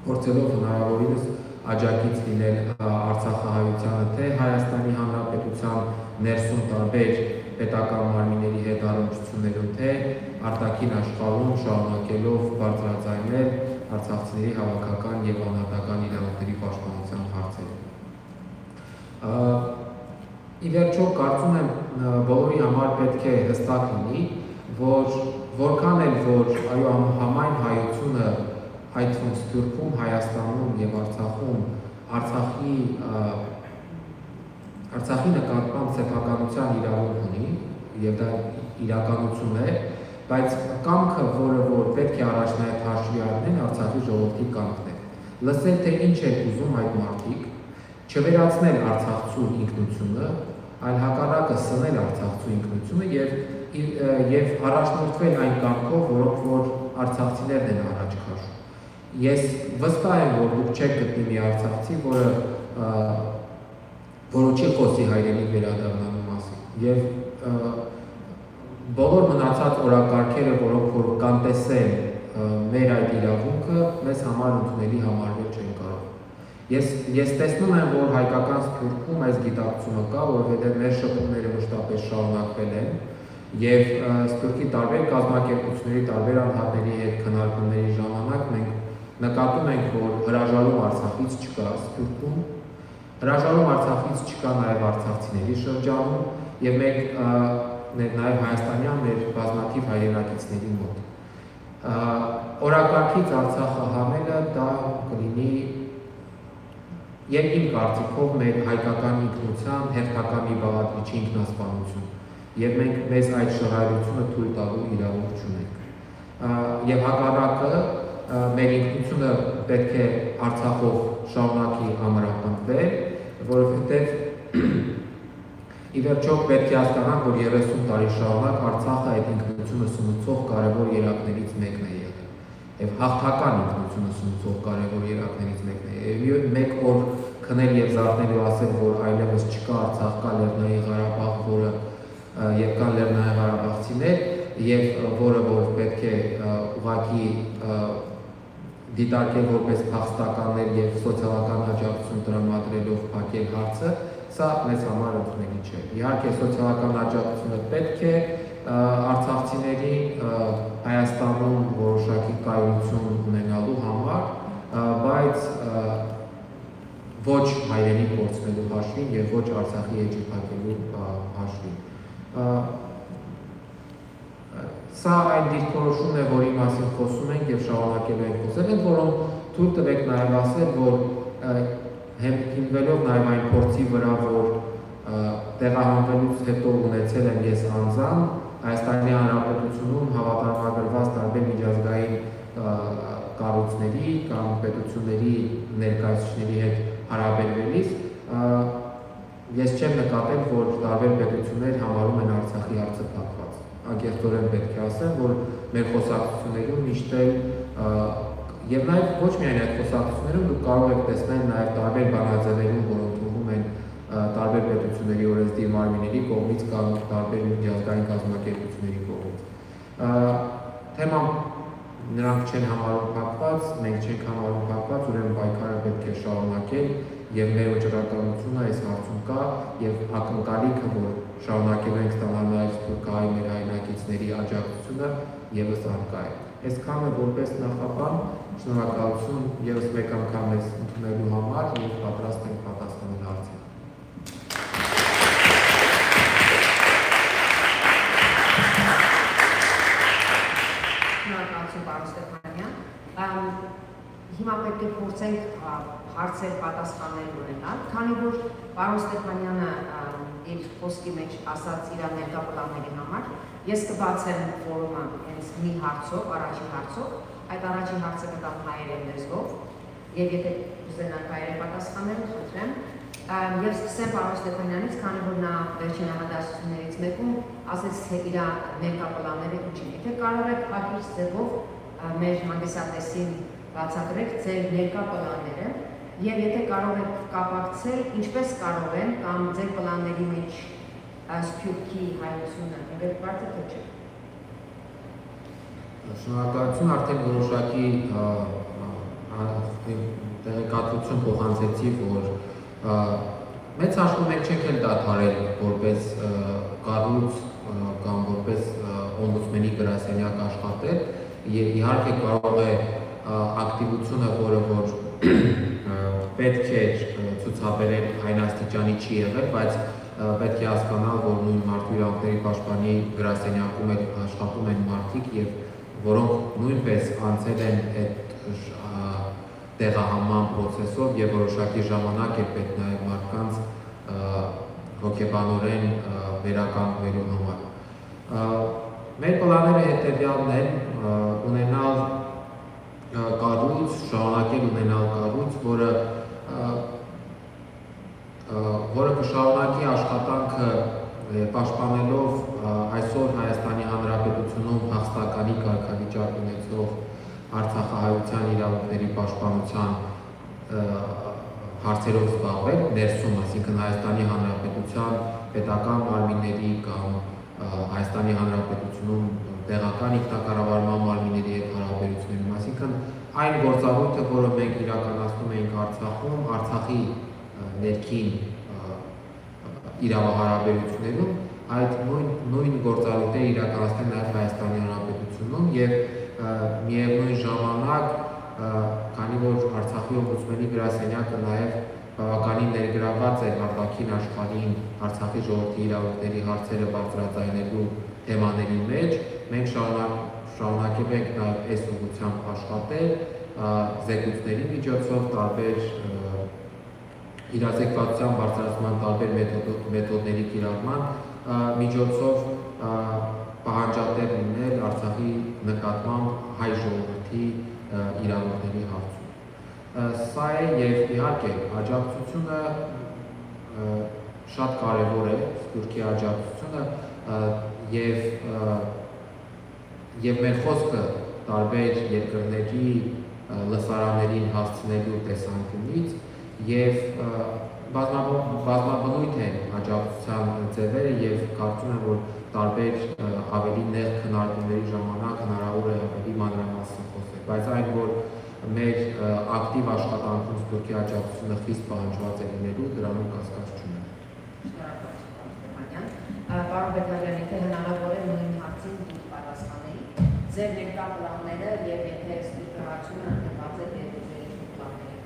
փորձելով հնարավորինս աջակից լինել Արցախահայությանը, թե Հայաստանի Հանրապետության ներսում տարբեր պետական մարմինների հետ առնչություններում, թե արտաքին աշխարհում շարունակելով բարձրաձայնել արցախցիների հավաքական եւ անհատական իրավունքների պաշտպանության հարցերը։ Ի վերջո կարծում եմ բոլորի համար պետք է հստակ լինի, որ որքան էլ որ այո համայն հայությունը այդ թվում Սփյուռքում, Հայաստանում եւ Արցախում Արցախի նկատմամբ սեփականության իրավունք ունի եւ դա իրականություն է, բայց կամքը, որ պետք է առաջնահերթ հաշվի առնել Արցախի ժողովրդի կամքն է։ Լսել թե ինչ են ուզում այդ մարդիկ, չվերացնել արցախցու ինքնությունը, այլ հակառակը սնել արցախցու ինքնությունը եւ առաջնորդվել այն կամքով, որ արցախցիներն են առաջ քաշում։ Ես վստահ եմ, որ դուք չեք գտնի մի արցախցի, որը չի խոսի հայրենիք վերադառնալու մասին։ Եվ բոլոր մնացած օրակարգերը, որոնք որ կանտեսեն մեր այդ իրավունքը, մեզ համար ընդունելի համարվել չեն կարող։ Ես տեսնում եմ, որ հայկական Սփյուռքում այս գիտակցումը կա, որովհետև մեր շփումները մշտապես շարունակվել են, եւ Սփյուռքի տարբեր կազմակերպությունների, տարբեր անդամների հետ քննարկումների ժամանակ մենք նկատում ենք, որ հրաժարում Արցախից չկա Սփյուռքում, հրաժարում Արցախից չկա նաեւ արցախցիների շրջանում, եւ մենք նաեւ հայաստանյան մեր բազմաթիվ հայրենակիցների մոտ։ Օրակարգից Արցախը համելը դա կլինի եւ իմ կարծիքով մեր հայկական ինքնության հերթական մի բաղադրիչի ինքնասպանություն, եւ մենք մեզ այդ շռայլությունը թույլ տալու իրավունք չունենք։ Եվ հակառակը մեր ինքնությունը պետք է Արցախով շարունակի ամրապնդվել, որովհետեւ ի վերջո պետք է հասկանանք, որ 30 տարի շարունակ Արցախը այդ ինքնությունը սնուցող կարևոր երակներից մեկն է եղել։ Եվ հաղթական ինքնությունը սնուցող կարևոր երակներից մեկն է։ Եվ մեկ օր քնել եւ զարթնել ու ասել, որ այլևս չկա Արցախ, կա Լեռնային Ղարաբաղ, որը եւ կան Լեռնային Ղարաբաղցիներ, եւ որը որ պետք է ուղղակի դիտարկել որպես փախստականներ եւ սոցիալական աջակցություն տրամադրելով փակել հարցը, Սա մեզ համար ընդունելի չէ։ Իհարկե սոցիալական աջակցությունը պետք է արցախցիներին Հայաստանում որոշակի կայունություն ունենալու համար, բայց ոչ հայրենի կորցնելու հաշվին եւ ոչ Արցախի էջի փակելու հաշվին։ Սա այն դիրքորոշումն է, որի մասին խոսում ենք եւ շարունակելու ենք խոսել, ընդ որում թույլ տվեք նաեւ ասել, որ հիմնվելով նաեւ այն փորձի վրա, որ տեղահանվելուց հետո ունեցել եմ ես անձամբ Հայաստանի Հանրապետությունում հավատարմագրված տարբեր միջազգային կառույցների կամ պետությունների ներկայացուցիչների հետ հարաբերվելիս ես չեմ նկատել, որ տարբեր պետություններ համարում են Արցախի հարցը փակված։ Ագերտորեն պետք է ասեմ, որ մեր խոսակցություններում միշտ էլ եւ նաեւ ոչ միայն այդ խոսակցություններում դուք կարող եք տեսնել նաեւ տարբեր բանաձևերում, որ ընդունվում են տարբեր պետությունների օրենսդիր մարմինների կողմից կամ տարբեր միջազգային կազմակերպությունների կողմից։ Թեման նրանք չեն համարում փակված, մենք չենք համարում փակված, ուրեմն պայքարը պետք է շարունակել եւ մեր վճռականությունը այս հարցում կա եւ ակնկալիքը, որ շարունակելու ենք ստանալ նաեւ Թուրքիայի մեր հայրենակիցների աջակցությունը եւս արկա է։ Այսքանը որպես նախաբան, շնորհակալություն եւս մեկ անգամ մեզ ընդունելու համար եւ պատրաստ ենք պատասխանել հարցերին։ Շնորհակալություն, պարոն Ստեփանյան։ Հիմա պետք է փորձենք հարցեր պատասխանել ունենալ, քանի որ պարոն Ստեփանյանը իր խոսքի մեջ ասաց իր ներկա պլանների համար, ես կբացեմ ֆորումը հենց մի հարցով, առաջին հարցով, այդ առաջին հարցը կտամ հայերեն լեզվով, եւ եթե ուզենաք հայերեն պատասխանել, խնդրեմ, եւ սկսեմ պարոն Ստեփանյանից, քանի որ նա վերջին նախադասություններից մեկում ասաց, թե իր ներկա պլանները ինչին։ Եթե կարող եք հակիրճ ձևով մեր հանդիսատեսին բացատրեք ձեր ներկա պլանները եւ եթե կարող եք կապակցել, ինչպես կարող են կամ ձեր պլանների մեջ Սփյուռքի հայությունը ներկայացնել թե չէ։ Շնորհակալություն, արդեն որոշակի տեղեկատվություն փոխանցեցի, որ մեծ հաշվով մենք չենք էլ դադարել որպես կառույց կամ որպես օմբուդսմենի գրասենյակ աշխատել եւ իհարկե կարող է ակտիվությունը, որը որ պետք է ցուցաբերել այն աստիճանի չի եղել, բայց պետք է հասկանալ, որ նույն մարդու իրավունքների պաշտպանի գրասենյակում աշխատում են մարդիկ եւ որոնք նույնպես անցել են այդ տեղահանման process-ով եւ որոշակի ժամանակ է պետք նաեւ մարդկանց հոգեբանորեն վերականգնելու համար։ Մեր պլանները հետեւյալն են՝ ունենալ կառույց, շարունակել ունենալ կառույց, որը կշարունակի աշխատանքը պաշտպանելով այսօր Հայաստանի Հանրապետությունում հաստականի կարգավիճակ ունեցող արցախահայության իրավունքների պաշտպանության հարցերով զբաղվել ներսում, այսինքն Հայաստանի Հանրապետության պետական մարմինների կամ Հայաստանի Հանրապետությունում տեղական ինքնակառավարման մարմինների հետ հարաբերություններում, այսինքն այն գործառույթը, որը մենք իրականացնում ենք Արցախում, Արցախի ներքին իրավահարաբերություններում, այդ նույն գործառույթները իրականացնել նաև Հայաստանի Հանրապետությունում եւ միևնույն ժամանակ, քանի որ Արցախի օմբուդսմենի գրասենյակը նաև բավականին ներգրավված է արտաքին աշխարհին Արցախի ժողովրդի իրավունքների հարցերը բարձրաձայնելու թեմաների մեջ, մենք շարունակել ենք նաև այս ուղղությամբ աշխատել զեկույցների միջոցով, տարբեր իրազեկվածության բարձրացման տարբեր մեթոդների կիրառման միջոցով պահանջատեր լինել Արցախի նկատմամբ հայ ժողովրդի իրավունքների հարցում։ Սա է եւ իհարկե աջակցությունը շատ կարեւոր է, Սփյուռքի աջակցությունը եւ մեր խոսքը տարբեր երկրների լսարաններին հասցնելու տեսանկյունից եւ բազմաբնույթ են աջակցության ձևերը եւ կարծում եմ, որ տարբեր ավելի նեղ քննարկումների ժամանակ հնարավոր է ավելի մանրամասն խոսել, բայց այն, որ մեր ակտիվ աշխատանքում Սփյուռքի աջակցությունը խիստ պահանջված է լինելու, դրանում կասկած չունեմ։ Պարոն Բեգլարյան, եթե հնարավոր է նույն հարցին դուք պատասխանեիք, ձեր ներկա պլանները եւ եթե ստուգարությունը ընդգրկված է դեպի պլանները։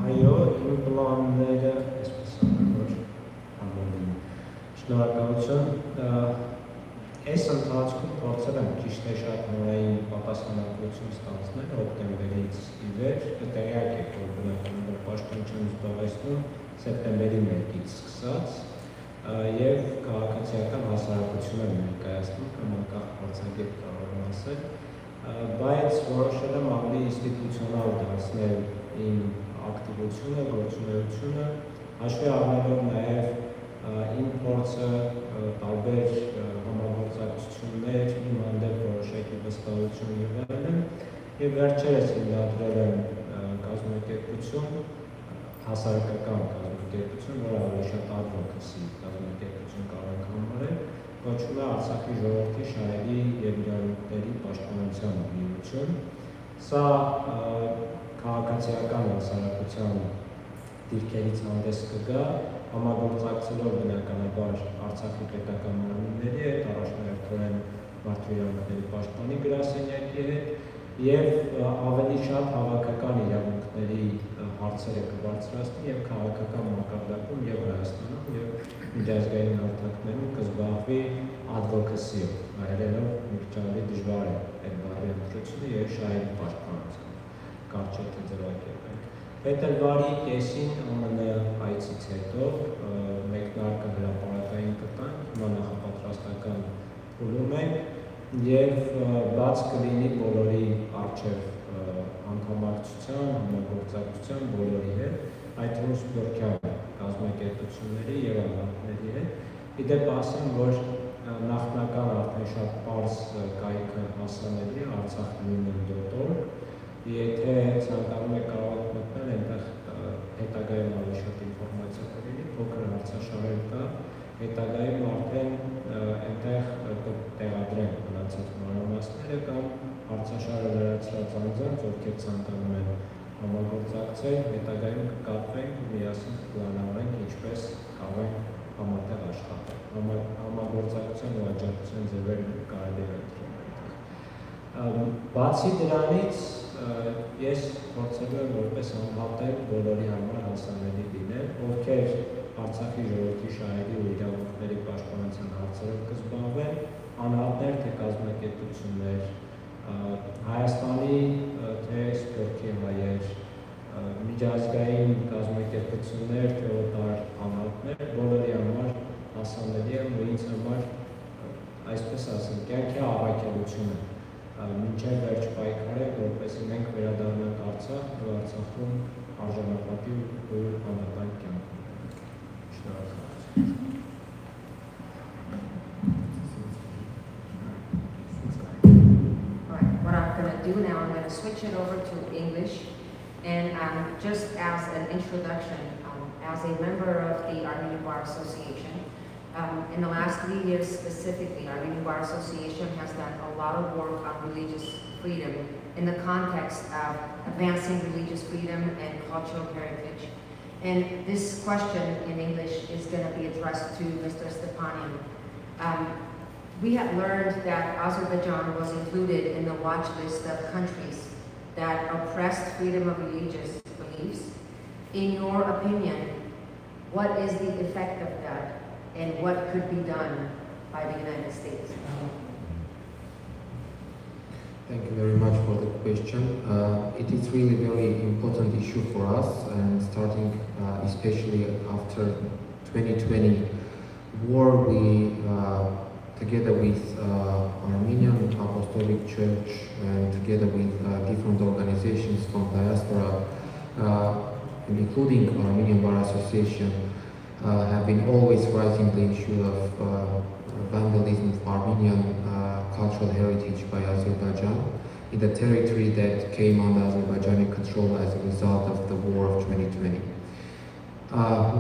Այո, իմ պլանները, այսպես որ համոզում եմ։ Շնորհակալություն։ Այս ընթացքում փորձել եմ ճիշտ է շատ նորային պատասխանատվություն ստանձնել հոկտեմբերից ի վեր, տեղյակ եք, որ բնականաբար պաշտպանություն զբաղեցնում սեպտեմբերի 1-ից սկսած եւ քաղաքացիական հասարակություն եմ ներկայացնում կամ անկախ փորձագետ կարող եմ ասել, բայց որոշել եմ ավելի ինստիտուցիոնալ դարձնել իմ ակտիվությունը, գործունեությունը, հաշվի առնելով նաեւ իմ փորձը տարբեր համագործակցություններ, իմ հանդեպ որոշակի վստահություն եւ այլն, եւ վերջերս հիմնադրել եմ կազմակերպություն, հասարակական կազմակերպություն, որը ավելի շատ advocacy կազմակերպություն կարող ենք համարել, կոչվում է Արցախի ժողովրդի շահերի եւ իրավունքների պաշտպանության միություն։ Սա քաղաքացիական հասարակության դիրքերից հանդես կգա, համագործակցելով բնականաբար Արցախի պետական մարմինների հետ, առաջնահերթորեն մարդու իրավունքների պաշտպանի գրասենյակի հետ եւ ավելի շատ հավաքական իրավունքների հարցերը կբարձրացնի եւ քաղաքական մակարդակում եւ Հայաստանում եւ միջազգային հարթակներում կզբաղվի advocacy-ով, հայերենով մի քիչ ավելի դժվար է այդ բառի ընտրությունը եւ շահերի պաշտպանությունը, կարճ է ձևակերպենք։ Փետրվարի կեսին ԱՄՆ այցից հետո մեկնարկը հրապարակային կտանք, հիմա նախապատրաստական փուլում ենք եւ բաց կլինի բոլորի առջեւ անդամակցության, համագործակցության բոլորի հետ, այդ թվում սփյուռքյան կազմակերպությունների եւ անհատների հետ։ Իդեպ ասեմ, որ նախնական արդեն շատ պարզ կայքը հասանելի artsakh.org, եթե ցանկանում եք կարող եք մտնել, այնտեղ հետագայում ավելի շատ ինֆորմացիա կլինի, փոքր հարցաշարեր կա, հետագայում արդեն այնտեղ կտեղադրենք մնացած մանրամասները կամ հարցաշարը լրացրած անձանց, ովքեր ցանկանում են համագործակցել, հետագայում կկապվենք ու միասին կպլանավորենք ինչպես կարող ենք համատեղ աշխատել։ Համագործակցության ու աջակցության ձևեր կարելի է ընտրել։ Բացի դրանից ես փորձելու եմ որպես անհատել բոլորի համար հասանելի լինել, ովքեր Արցախի ժողովրդի շահերի ու իրավունքների պաշտպանության հարցերով կզբաղվեն, անհատներ թե կազմակերպություններ, Հայաստանի թե սփյուռքի հայեր, միջազգային կազմակերպություններ, թե օտար անհատներ, բոլորի համար հասանելի եմ ու ինձ համար, այսպես ասեմ, կյանքի առաքելությունը մինչև վերջ պայքարել, որպեսզի մենք վերադառնանք Արցախ ու Արցախում արժանապատիվ ու անվտանգ կյանք ունենանք։ Շնորհակալություն։ Right, what I'm going to do now, I'm going to switch it over to English, and just as an introduction, as a member of the Armenian Bar Association, in the last 3 years specifically, Armenian Bar Association has done a lot of work on religious freedom in the context of advancing religious freedom and cultural heritage. And this question in English is going to be addressed to Mr. Stepanian. We have learned that Azerbaijan was included in the watch list of countries that oppressed freedom of religious beliefs. In your opinion, what is the effect of that? And what could be done by the United States? Thank you very much for the question. It is really very important issue for us, and starting especially after 2020 war, we together with Armenian Apostolic Church and together with different organizations from diaspora, including Armenian Bar Association, have been always raising the issue of vandalism of Armenian cultural heritage by Azerbaijan in the territory that came under Azerbaijani control as a result of the war of 2020.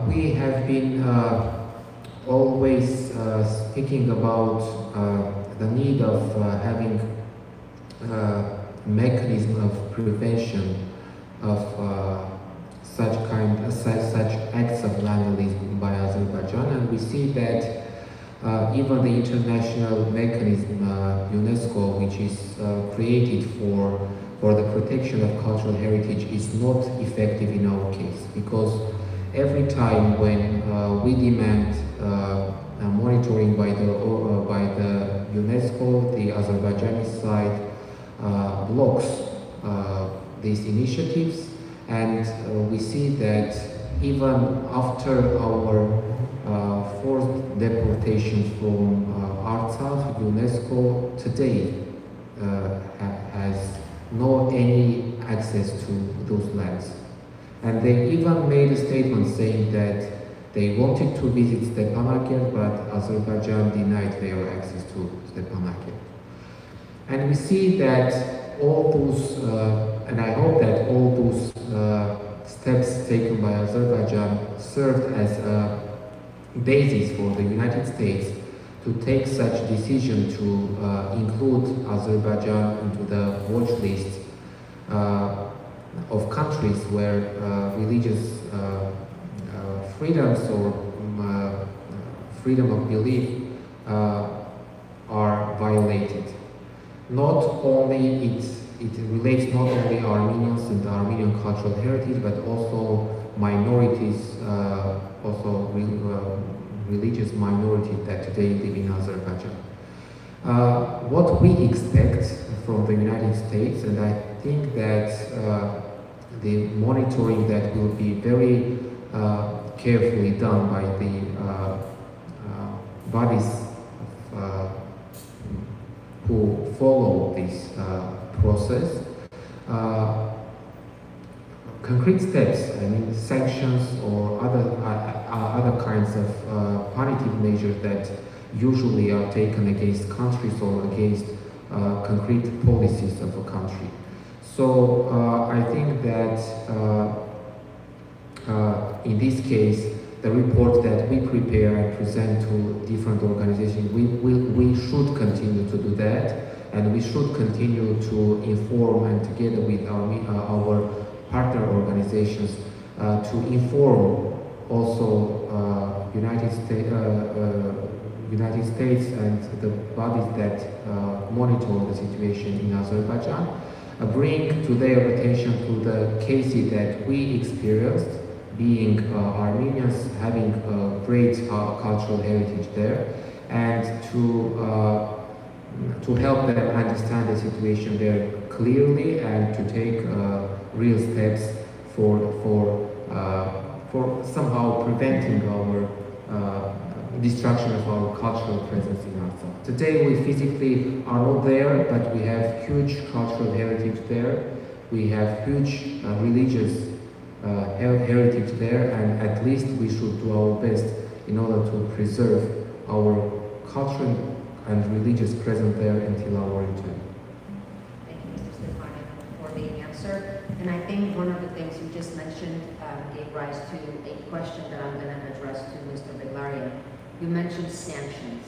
We have been always speaking about the need of having a mechanism of prevention of such acts of vandalism see that even the international mechanism, UNESCO, which is created for the protection of cultural heritage, is not effective in our case, because every time when we demand monitoring by the UNESCO, the Azerbaijani side blocks these initiatives, and we see that even after our forced deportation from Artsakh, UNESCO today has no any access to those lands. And they even made a statement saying that they wanted to visit Stepanian, but Azerbaijan denied their access to Stepanian. And we see that all those, and I hope that all those steps taken by Azerbaijan served as a basis for the United States to take such decision to include Azerbaijan into the watch list of countries where religious freedoms or freedom of belief are violated. Not only it relates not only Armenians and the Armenian cultural heritage, but also minorities, also religious minorities that today live in Azerbaijan. What we expect from the United States, and I think that the monitoring that will be very carefully done by the bodies who follow this process. Concrete steps, I mean sanctions or other kinds of punitive measures that usually are taken against countries or against concrete policies of a country. So I think that in this case, the report that we prepare and present to different organizations, we should continue to do that, and we should continue to inform, and together with our partner organizations to inform also United States and the bodies that monitor the situation in Azerbaijan, bring to their attention to the cases that we experienced, being Armenians having a great cultural heritage there, and to help them understand the situation there clearly and to take real steps for somehow preventing our destruction of our cultural presence in Artsakh. Today we physically are not there, but we have huge cultural heritage there. We have huge religious heritage there, and at least we should do our best in order to preserve our cultural and religious presence there until our return. Thank you, Mr. Stepanian, for the answer. And I think one of the things you just mentioned gave rise to a question that I'm going to address to Mr. Beglaryan. You mentioned sanctions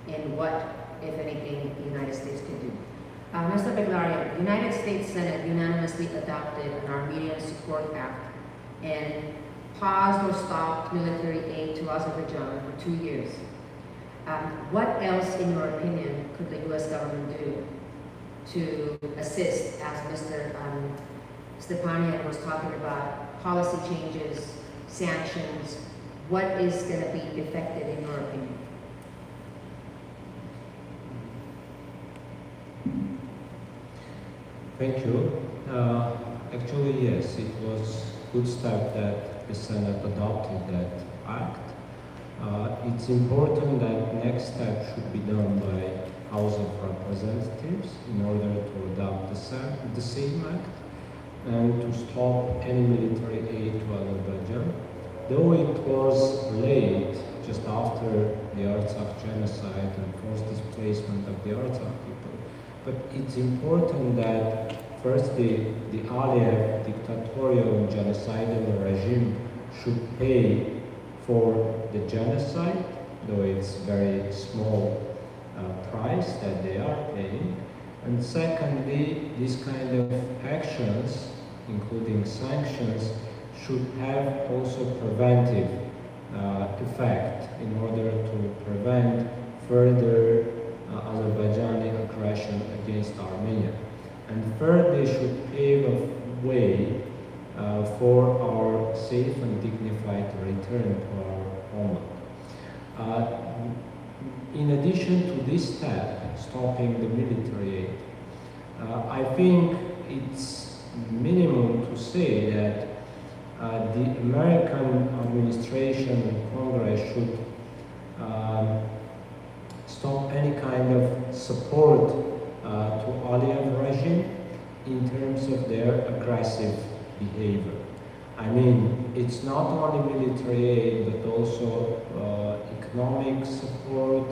and what, if anything, the United States could do. Mr. Beglaryan, the United States Senate unanimously adopted an Armenian Support Act and paused or stopped military aid to Azerbaijan for 2 years. What else, in your opinion, could the U.S. government do to assist, as Mr. Stepanian was talking about, policy changes, sanctions? What is going to be effective, in your opinion? Thank you. Actually, yes, it was a good step that the Senate adopted that act. It's important that next step should be done by House of Representatives in order to adopt the same act and to stop any military aid to Azerbaijan. Though it was late, just after the Artsakh genocide and forced displacement of the Artsakh people, but it's important that first the Aliyev dictatorial and genocidal regime should pay for the genocide, though it's very small price that they are paying. And secondly, these kind of actions, including sanctions, should have also preventive effect in order to prevent further Azerbaijani aggression against Armenia. And third, they should pave a way for our safe and dignified return to our homeland. In addition to this step, stopping the military aid, I think it's minimum to say that the American administration and Congress should stop any kind of support to Aliyev regime in terms of their aggressive behavior. I mean, it's not only military aid, but also economic support,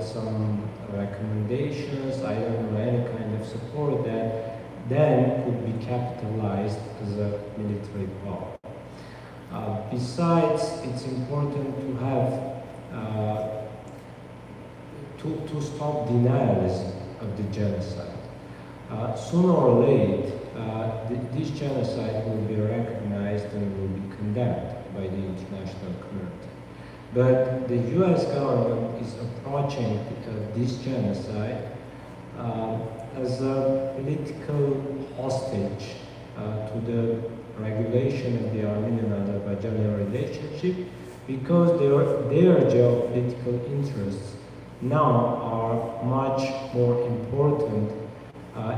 some recommendations, I don't know, any kind of support that then could be capitalized as a military power. Besides, it's important to have to stop denialism of the genocide. Sooner or later, this genocide will be recognized and will be condemned by the international community. But the US government is approaching this genocide as a political hostage to the regulation of the Armenian-Azerbaijani relationship, because their geopolitical interests now are much more important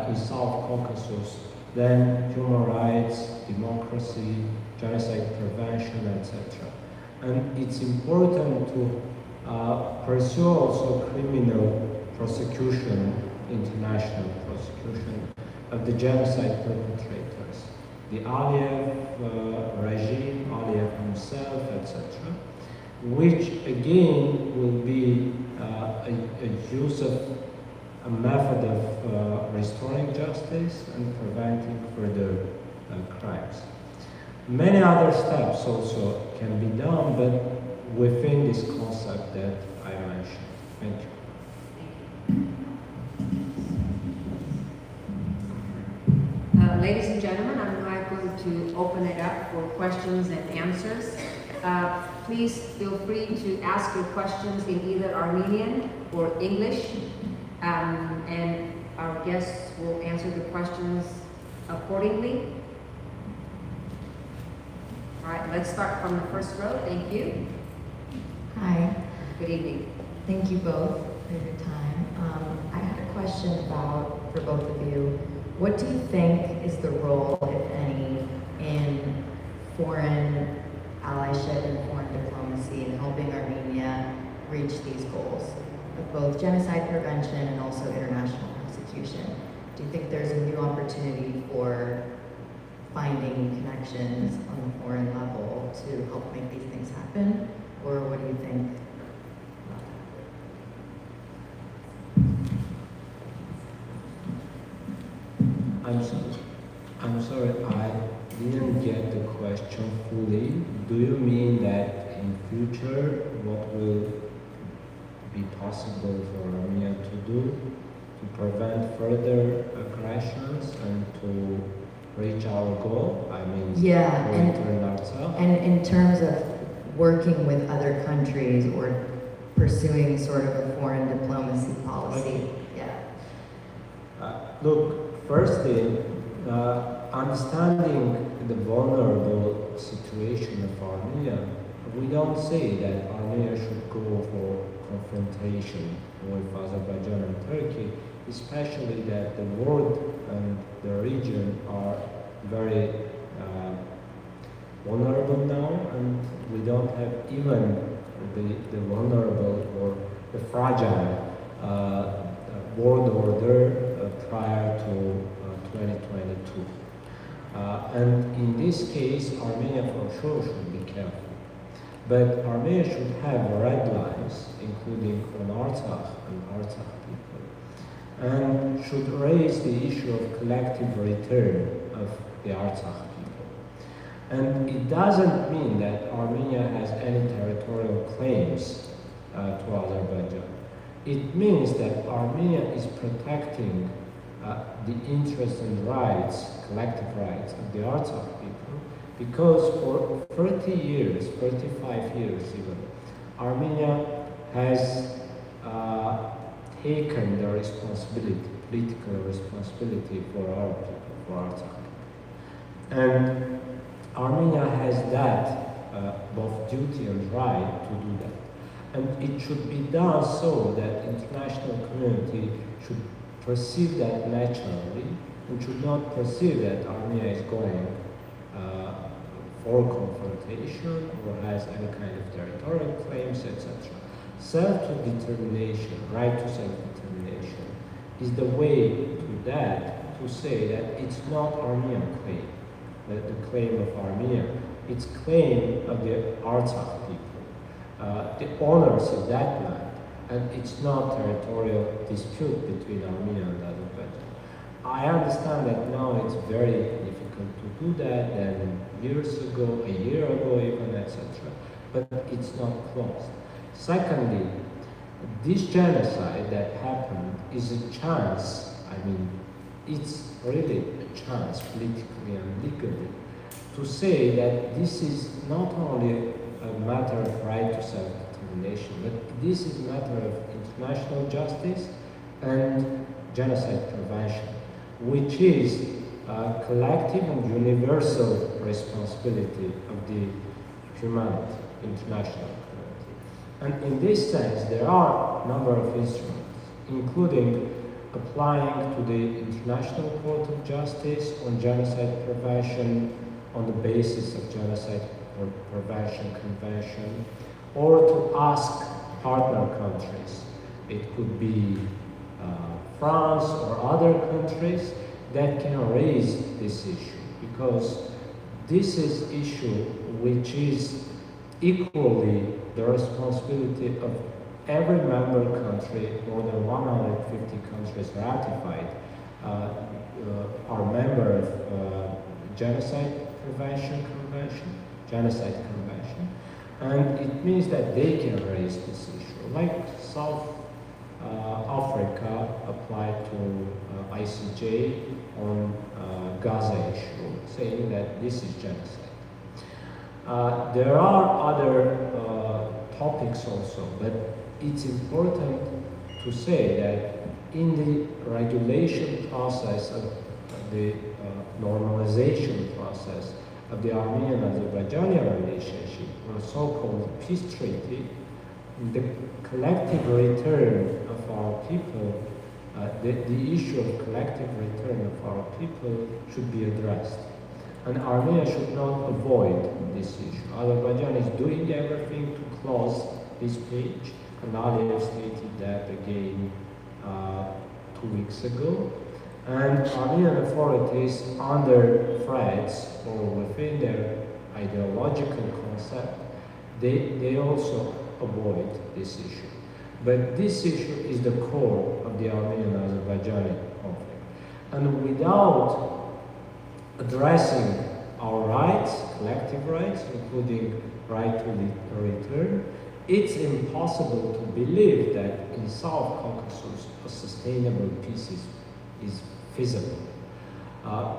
in South Caucasus than human rights, democracy, genocide prevention, etc. And it's important to pursue also criminal prosecution, international prosecution of the genocide perpetrators, the Aliyev regime, Aliyev himself, etc., which again will be a use of a method of restoring justice and preventing further crimes. Many other steps also can be done, but within this concept that I mentioned. Thank you. Ladies and gentlemen, I'm now going to open it up for questions and answers. Please feel free to ask your questions in either Armenian or English, and our guests will answer the questions accordingly. All right, let's start from the first row. Thank you. Hi, Good evening. thank you both for your time. I had a question for both of you. What do you think is the role, if any, in foreign allyship and foreign diplomacy in helping Armenia reach these goals of both genocide prevention and also international prosecution? Do you think there's a new opportunity for finding connections on the foreign level to help make these things happen? Or what do you think? I'm sorry, I didn't get the question fully. Do you mean that in future what will be possible for Armenia to do to prevent further aggressions and to reach our goal? I mean, Yeah, return Artsakh? and in terms of working with other countries or pursuing sort of a foreign diplomacy policy. Yeah. Look, firstly, understanding the vulnerable situation of Armenia, we don't say that Armenia should go for confrontation with Azerbaijan and Turkey, especially that the world and the region are very vulnerable now, and we don't have even the vulnerable or the fragile world order prior to 2022. And in this case, Armenia for sure should be careful. But Armenia should have red lines, including on Artsakh and Artsakh people, and should raise the issue of collective return of the Artsakh people. And it doesn't mean that Armenia has any territorial claims to Azerbaijan. It means that Armenia is protecting the interests and rights, collective rights of the Artsakh people, because for 30 30 years, 35 years even, Armenia has taken the responsibility, political responsibility for our people, for Artsakh. And Armenia has that both duty and right to do that. And it should be done so that international community should perceive that naturally and should not perceive that Armenia is going for confrontation or has any kind of territorial claims, etc. Self-determination, right to self-determination, is the way to that, to say that it's not Armenian claim, the claim of Armenia, it's claim of the Artsakh people, the owners of that land, and it's not territorial dispute between Armenia and Azerbaijan. I understand that now it's very difficult to do that than years ago, a year ago even, etc. But it's not closed. Secondly, this genocide that happened is a chance, I mean, it's really a chance politically and legally to say that this is not only a matter of right to self-determination, but this is a matter of international justice and genocide prevention, which is a collective and universal responsibility of the humanity, international community. And in this sense, there are a number of instruments, including applying to the International Court of Justice on genocide prevention on the basis of Genocide Prevention Convention, or to ask partner countries. It could be France or other countries that can raise this issue, because this is issue which is equally the responsibility of every member country. More than 150 countries ratified are member of Genocide Prevention Convention, Genocide Convention, and it means that they can raise this issue. Like South Africa applied to ICJ on Gaza issue, saying that this is genocide. There are other topics also, but it's important to say that in the regulation process of the normalization process of the Armenian-Azerbaijani relationship, or so-called peace treaty, the collective return of our people, the issue of collective return of our people should be addressed. And Armenia should not avoid this issue. Azerbaijan is doing everything to close this page, and Aliyev stated that again 2 weeks ago. And Armenian authorities, under threats or within their ideological concept, they also avoid this issue. But this issue is the core of the Armenian-Azerbaijani conflict. And without addressing our rights, collective rights, including right to return, it's impossible to believe that in South Caucasus a sustainable peace is feasible.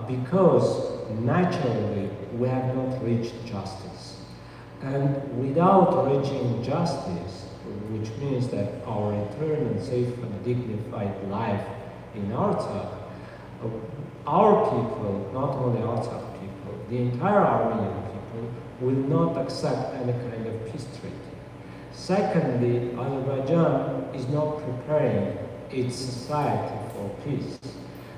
Because naturally we have not reached justice. And without reaching justice, which means that our return and safe and dignified life in Artsakh, our people, not only Artsakh people, the entire Armenian people, will not accept any kind of peace treaty. Secondly, Azerbaijan is not preparing its society for peace,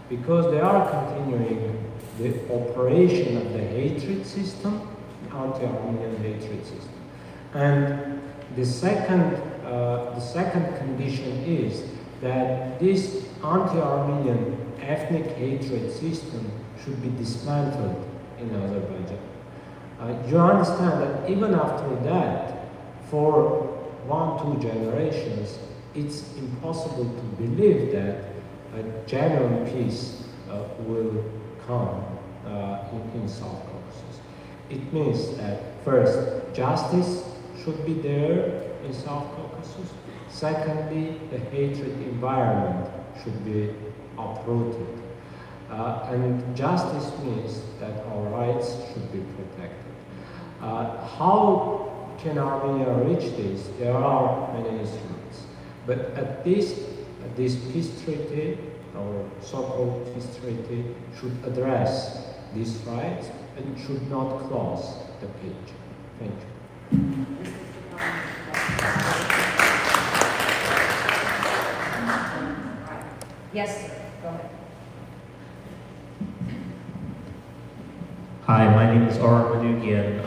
because they are continuing the operation of the hatred system, anti-Armenian hatred system. And the second condition is that this anti-Armenian ethnic hatred system should be dismantled in Azerbaijan. You understand that even after that, for 1-2 generations, it's impossible to believe that a genuine peace will come in South Caucasus. It means that first, justice should be there in South Caucasus. Secondly, the hatred environment should be uprooted. And justice means that our rights should be protected. How can Armenia reach this? There are many instruments, but at this peace treaty, or so-called peace treaty, should address these rights and should not close the page. Thank you. Yes, sir. Go ahead. Hi, my name is Armenian.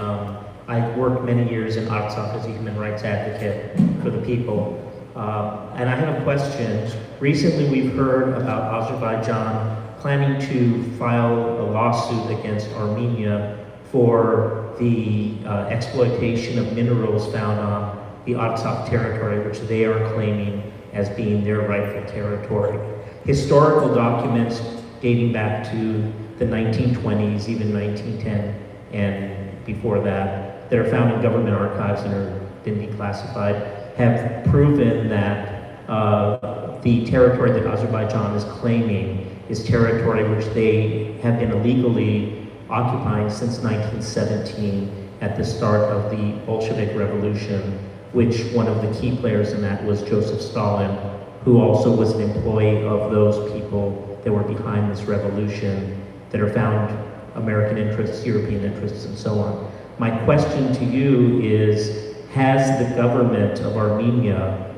I worked many years in Artsakh as a human rights advocate for the people. And I have a question. Recently we've heard about Azerbaijan planning to file a lawsuit against Armenia for the exploitation of minerals found on the Artsakh territory, which they are claiming as being their rightful territory. Historical documents dating back to the 1920s, even 1910, and before that are found in government archives and are been declassified, have proven that the territory that Azerbaijan is claiming is territory which they have been illegally occupying since 1917 at the start of the Bolshevik Revolution, which one of the key players in that was Joseph Stalin, who also was an employee of those people that were behind this revolution that are found American interests, European interests, and so on. My question to you is, has the government of Armenia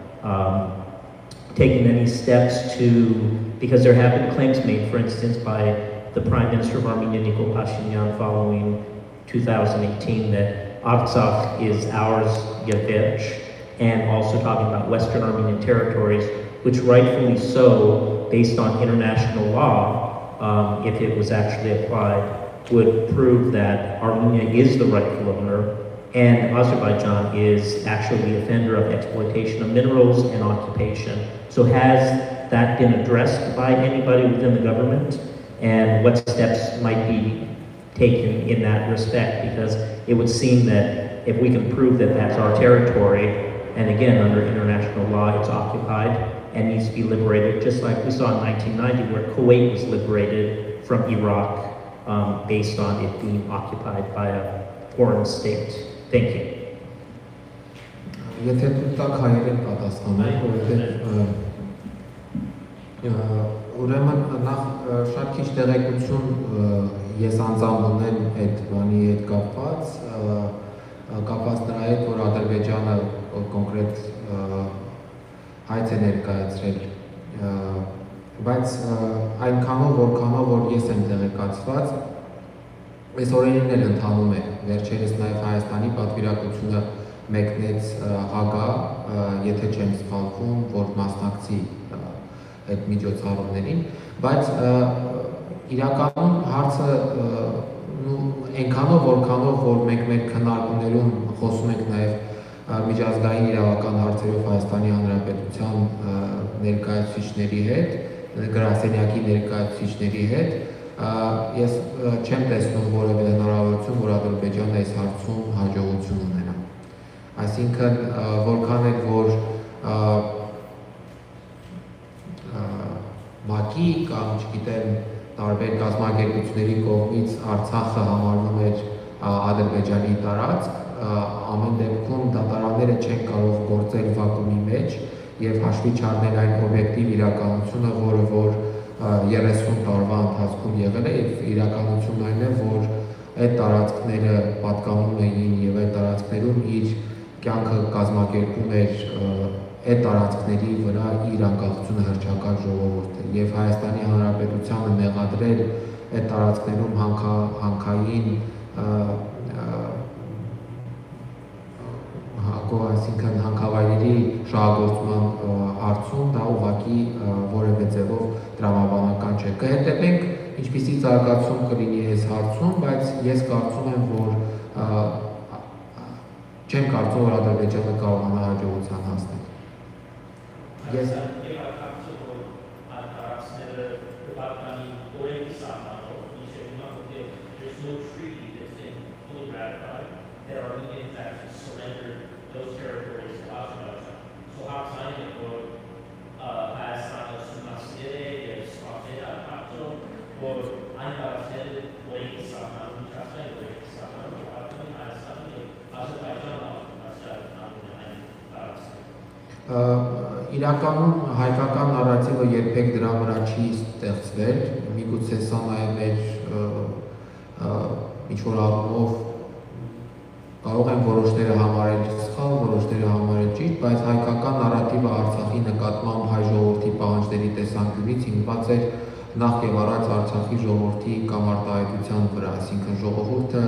taken any steps to, because there have been claims made, for instance, by the Prime Minister of Armenia, Nikol Pashinyan, following 2018, that Artsakh is ours, Yevech, and also talking about Western Armenian territories, which rightfully so, based on international law, if it was actually applied, would prove that Armenia is the rightful owner and Azerbaijan is actually the offender of exploitation of minerals and occupation. So has that been addressed by anybody within the government? And what steps might be taken in that respect? Because it would seem that if we can prove that that's our territory, and again, under international law, it's occupied and needs to be liberated, just like we saw in 1990 where Kuwait was liberated from Iraq based on it being occupied by a foreign state. Thank you. Եթե դուք տակ հայերեն պատասխանեք, որովհետև ուրեմն նախ շատ քիչ տեղեկություն ես անձամբ ունեմ այդ բանի հետ կապված նրա հետ, որ Ադրբեջանը կոնկրետ հայց է ներկայացրել, բայց այնքանով որ ես եմ տեղեկացված, այս օրերին էլ ընթանում է, վերջերս նաև Հայաստանի պատվիրակությունը մեկնեց Հագա, եթե չեմ սխալվում, որ մասնակցի այդ միջոցառումներին, բայց իրականում հարցը այնքանով որ մենք մեր քննարկումներում խոսում ենք նաև միջազգային իրավական հարցերով Հայաստանի Հանրապետության ներկայացուցիչների հետ, գրասենյակի ներկայացուցիչների հետ, ես չեմ տեսնում որևէ հնարավորություն, որ Ադրբեջանը այս հարցում հաջողություն ունենա։ Այսինքն որքան էլ որ ՄԱԿ-ի կամ չգիտեմ տարբեր կազմակերպությունների կողմից Արցախը համարվում էր Ադրբեջանի տարածք, ամեն դեպքում դատարանները չեն կարող գործել վակուումի մեջ եւ հաշվի չառնել այն օբյեկտիվ իրականությունը, որ 30 տարվա ընթացքում եղել է եւ իրականությունն այն է, որ այդ տարածքները պատկանում էին եւ այդ տարածքներում իր կյանքը կազմակերպում էր այդ տարածքների վրա իր անկախությունը հռչակալ ժողովուրդը եւ Հայաստանի Հանրապետությանը մեղադրել այդ տարածքներում հանքային այսինքն հանքավայրերի շահագործման հարցում դա ուղղակի որևէ ձևով տրամաբանական չէ։ Կհետևենք ինչպիսի զարգացում կլինի այս հարցում, բայց ես կարծում եմ, որ չեմ կարծում, որ Ադրբեջանը կարողանա հաջողության հասնել։ Ես Իրականում հայկական նարատիվը երբեք դրա վրա չի ստեղծվել, միգուցե սա նաև մեր ինչ-որ առումով կարող են որոշները համարել սխալ, որոշները համարել ճիշտ, բայց հայկական նարատիվը Արցախի նկատմամբ հայ ժողովրդի պահանջների տեսանկյունից հիմնված էր նախ եւ առաջ Արցախի ժողովրդի կամ արտահայտության վրա, այսինքն ժողովուրդը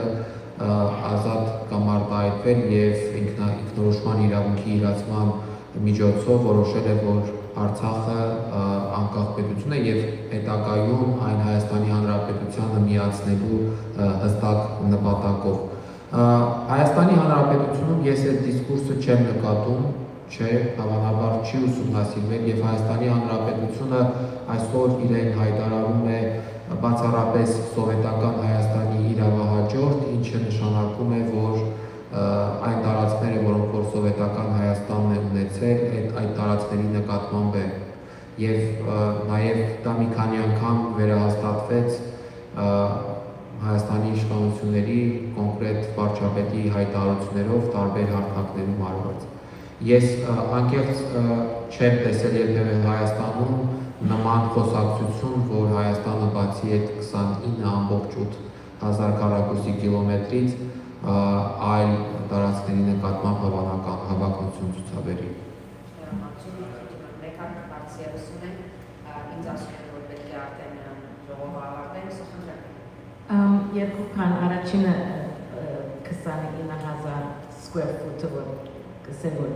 ազատ կամ արտահայտվել եւ ինքնորոշման իրավունքի իրացման միջոցով որոշել է, որ Արցախը անկախ պետություն է եւ հետագայում այն Հայաստանի Հանրապետությանը միացնելու հստակ նպատակով։ Հայաստանի Հանրապետությունում ես այդ դիսկուրսը չեմ նկատում, չէ, հավանաբար չի ուսումնասիրվել եւ Հայաստանի Հանրապետությունը այսօր իրեն հայտարարում է բացառապես սովետական Հայաստանի իրավահաջորդ, ինչը նշանակում է, որ այն տարածքները, որոնք որ սովետական Հայաստանն է ունեցել, այդ տարածքների նկատմամբ է եւ նաեւ դա մի քանի անգամ վերահաստատվեց Հայաստանի իշխանությունների կոնկրետ վարչապետի հայտարարություններով տարբեր հարթակներում արված։ Ես անկեղծ չեմ տեսել երբևէ Հայաստանում նման խոսակցություն, որ Հայաստանը բացի այդ 29.8 հազար քառակուսի կիլոմետրից այլ տարածքների նկատմամբ հավակնություն ցուցաբերի։ Երկու բան, առաջինը 29,000 square foot-ը որ գսել որ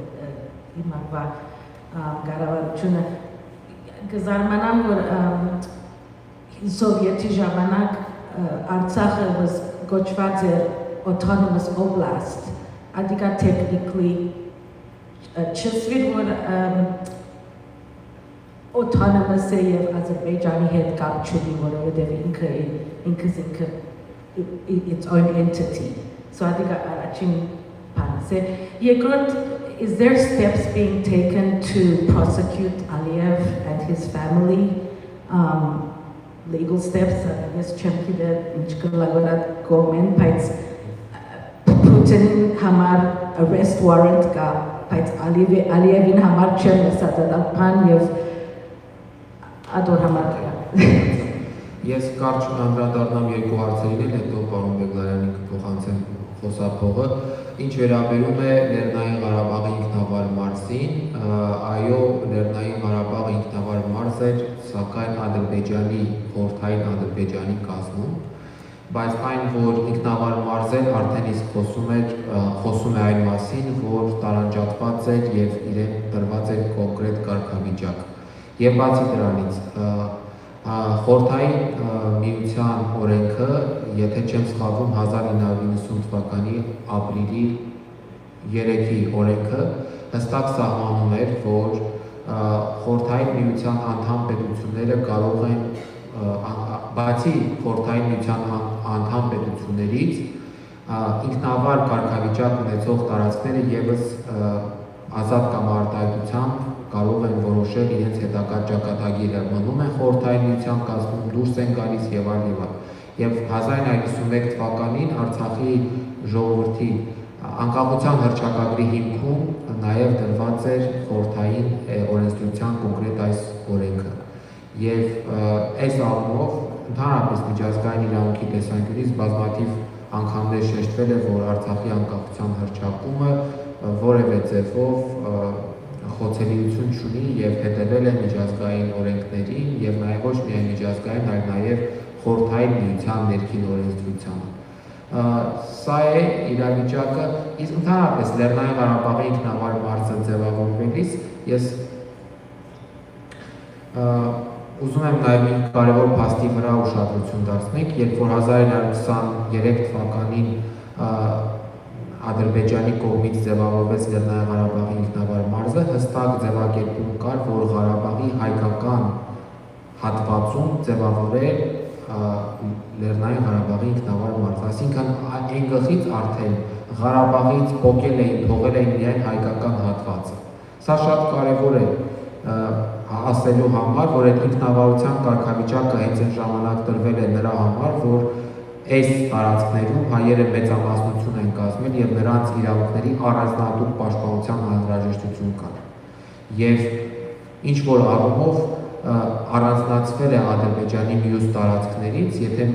հիմա կառավարությունը կզարմանամ որ սովետի ժամանակ Արցախը գոչված էր autonomous oblast, adică technically չսվիր որ autonomous է եւ Ադրբեջանի հետ կապ չունի, որովհետեւ ինքը its own entity. So adică առաջին բանը։ Երկրորդ, is there steps being taken to prosecute Aliyev and his family? Legal steps, yes, չեմ գիտեր ինչ կլավորած կողմեն, բայց Putin համար arrest warrant կա, բայց Aliyevին համար չեմ լսած այդ բան եւ ադոր համար կա։ Ես կարճ անդրադառնամ երկու հարցերին, հետո պարոն Բեգլարյանի կփոխանցեմ խոսափողը։ Ինչ վերաբերում է Լեռնային Ղարաբաղի ինքնավար մարզին, այո, Լեռնային Ղարաբաղը ինքնավար մարզ էր, սակայն Ադրբեջանի խորհրդային Ադրբեջանի կազմում, բայց այն, որ ինքնավար մարզ էր, արդեն իսկ խոսում է այն մասին, որ տարանջատված էր եւ իրեն տրված էր կոնկրետ կարգավիճակ։ Եվ բացի դրանից, խորհրդային միության օրենքը, եթե չեմ սխալվում, 1990 թվականի ապրիլի 3-ի օրենքը հստակ սահմանում էր, որ խորհրդային միության անդամ պետությունները կարող են, բացի խորհրդային միության անդամ պետություններից, ինքնավար կարգավիճակ ունեցող տարածքները եւս ազատ կամ արտահայտությամբ կարող են որոշել իրենց հետագա ճակատագիրը, մնում են խորհրդային միության կազմում, դուրս են գալիս եւ այլ եւ այլ։ Եվ 1991 թվականին Արցախի ժողովրդի անկախության հռչակագրի հիմքում նաեւ դրված էր խորհրդային օրենսդրության կոնկրետ այս օրենքը։ Եվ այս առումով ընդհանրապես միջազգային իրավունքի տեսանկյունից բազմաթիվ անգամներ շեշտվել է, որ Արցախի անկախության հռչակումը որևէ ձևով խոցելիություն չունի եւ հետևել է միջազգային օրենքներին եւ նաեւ ոչ միայն միջազգային, այլ նաեւ խորհրդային միության ներքին օրենսդրությանը։ Սա է իրավիճակը, իսկ ընդհանրապես Լեռնային Ղարաբաղի ինքնավար մարզը ձևավորվելիս ես ուզում եմ նաեւ մի կարևոր փաստի վրա ուշադրություն դարձնենք, երբ որ 1923 թվականին Ադրբեջանի կողմից ձևավորվեց Լեռնային Ղարաբաղի ինքնավար մարզը, հստակ ձևակերպում կար, որ Ղարաբաղի հայկական հատվածում ձևավորել Լեռնային Ղարաբաղի ինքնավար մարզ, այսինքն այն գլխից արդեն Ղարաբաղից փոկել էին, թողել էին միայն հայկական հատվածը։ Սա շատ կարևոր է ասելու համար, որ այդ ինքնավարության կարգավիճակը հենց այն ժամանակ տրվել է նրա համար, որ այս տարածքներում հայերը մեծամասնություն են կազմել եւ նրանց իրավունքների առանձնահատուկ պաշտպանության անհրաժեշտություն կար։ եւ ինչ որ առումով առանձնացվել է Ադրբեջանի մյուս տարածքներից, եթե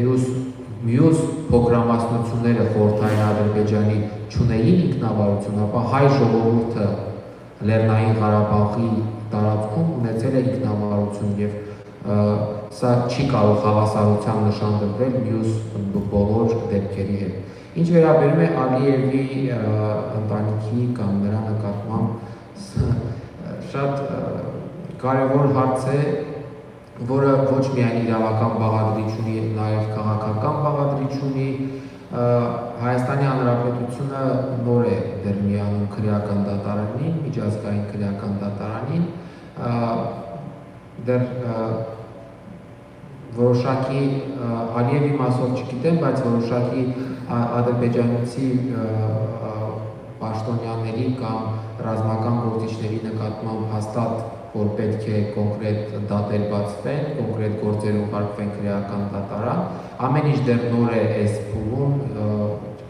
մյուս փոքրամասնությունները խորհրդային Ադրբեջանի չունեին ինքնավարություն, ապա հայ ժողովուրդը Լեռնային Ղարաբաղի տարածքում ունեցել է ինքնավարություն եւ սա չի կարող հավասարության նշան դրվել մյուս բոլոր դեպքերի հետ։ Ինչ վերաբերում է Ալիևի ընտանիքի կամ նրա նկատմամբ շատ կարևոր հարց է, որը ոչ միայն իրավական բաղադրիչ ունի, նաև քաղաքական բաղադրիչ ունի։ Հայաստանի Հանրապետությունը նոր է դեռ միանում քրեական դատարանին, միջազգային քրեական դատարանին, դեռ որոշակի Ալիևի մասով չգիտեմ, բայց որոշակի ադրբեջանցի պաշտոնյաների կամ ռազմական գործիչների նկատմամբ հաստատ որ պետք է կոնկրետ դատեր բացվեն, կոնկրետ գործեր ուղարկվեն քրեական դատարան, ամեն ինչ դեռ նոր է այս փուլում,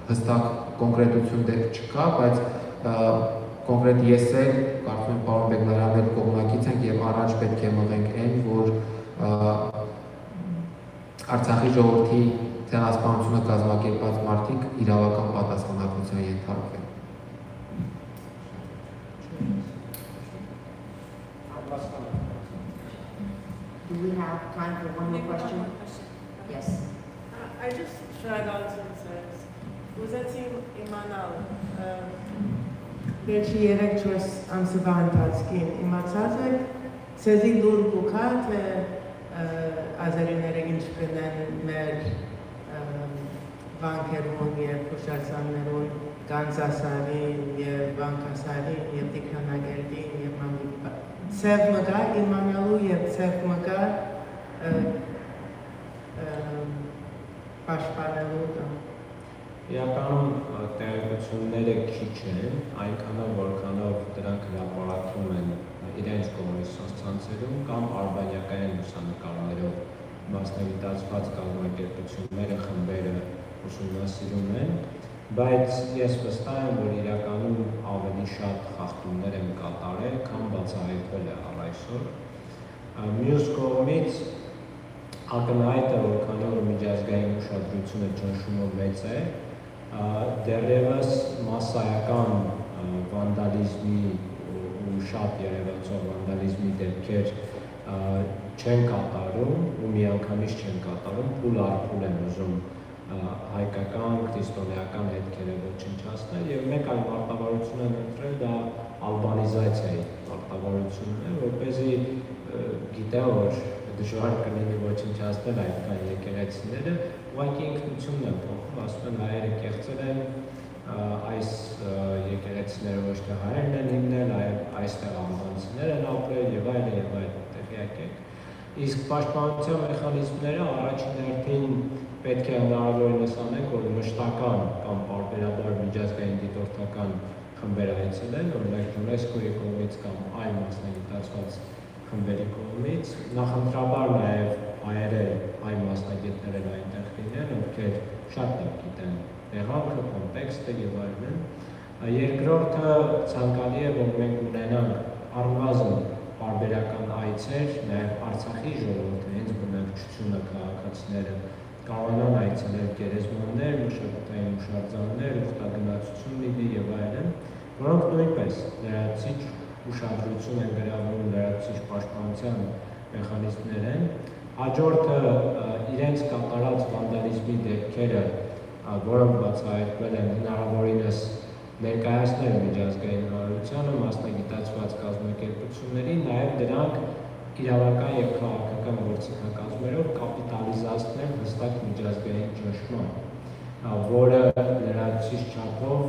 հստակ կոնկրետություն դեռ չկա, բայց կոնկրետ ես էլ, կարծում եմ պարոն Բեգլարյանն էլ կողմնակից ենք եւ առաջ պետք է մղենք այն, որ Արցախի ժողովրդի ցեղասպանությունը կազմակերպած մարդիկ իրավական պատասխանատվության ենթարկվեն։ Do we have time for one more question? Yes. I just tried out some sense. Ուզեցիմ իմանալ վերջի 3-4 ամսվա ընթացքին իմացած եք ցեզի լուր կուքա թե ազերիները ինչ կնեն մեր բանկերուն եւ փոշարցաններուն Կանզասարին եւ Բանկասարին եւ Տիգրանագերդին եւ Մամիկա Սև մգա իմանալու եւ սև մգա պաշտպանելու կամ Իրականում տեղեկությունները քիչ են, այնքանով որքանով դրանք հրապարակվում են իրենց կողմից սոցցանցերում կամ արբանյակային լուսանկարներով մասնագիտացված կազմակերպությունները, խմբերը ուսումնասիրում են, բայց ես վստահ եմ, որ իրականում ավելի շատ խախտումներ են կատարել, քան բացահայտվել է առ այսօր։ Մյուս կողմից ակնհայտ է, որքանով միջազգային ուշադրությունը ճնշումը մեծ է, դեռևս մասսայական վանդալիզմի ու շատ երևացող վանդալիզմի դեպքեր չեն կատարում ու միանգամից չեն կատարում, փուլ առ փուլ են ուզում հայկական, քրիստոնեական հետքերը ոչնչացնել եւ մեկ այլ մարտավարություն են ընտրել, դա ալբանիզացիայի մարտավարությունն է, որպեսզի գիտեն, որ դժվար կլինի ոչնչացնել այդքան եկեղեցիները, ուղղակի ինքնությունն է փոխում, ասում են հայերը կեղծել են, այս եկեղեցիները ոչ թե հայերն են հիմնել, այստեղ ալբանցիներ են ապրել եւ այլն, տեղյակ եք։ Իսկ պաշտպանության մեխանիզմները առաջին հերթին պետք է հնարավորինս անենք, որ մշտական կամ պարբերաբար միջազգային դիտորդական խմբեր այցելեն, օրինակ ՅՈՒՆԵՍԿՕ-ի կողմից կամ այլ մասնագիտացված խմբերի կողմից, նախընտրաբար նաև հայերը, հայ մասնագետները այնտեղ լինեն, ովքեր շատ լավ գիտեն տեղանքը, կոնտեքստը եւ այլն։ Երկրորդը ցանկալի է, որ մենք ունենանք առնվազն պարբերական այցեր, նաև Արցախի ժողովուրդը, հենց բնակչությունը, քաղաքացիները կարողանան այցելել գերեզմաններ, մշակութային հուշարձաններ, ուխտագնացություն լինի եւ այլն, որոնք նույնպես լրացիչ ուշադրություն են գրավում լրացիչ պաշտպանության մեխանիզմներ են։ Հաջորդը իրենց կատարած վանդալիզմի դեպքերը, որոնք բացահայտվել են հնարավորինս ներկայացնել միջազգային հանրությանը, մասնագիտացված կազմակերպությունների, նաև դրանք իրավական եւ քաղաքական գործիքակազմերով կապիտալիզացնել հստակ միջազգային ճնշման, որը լրացիչ չափով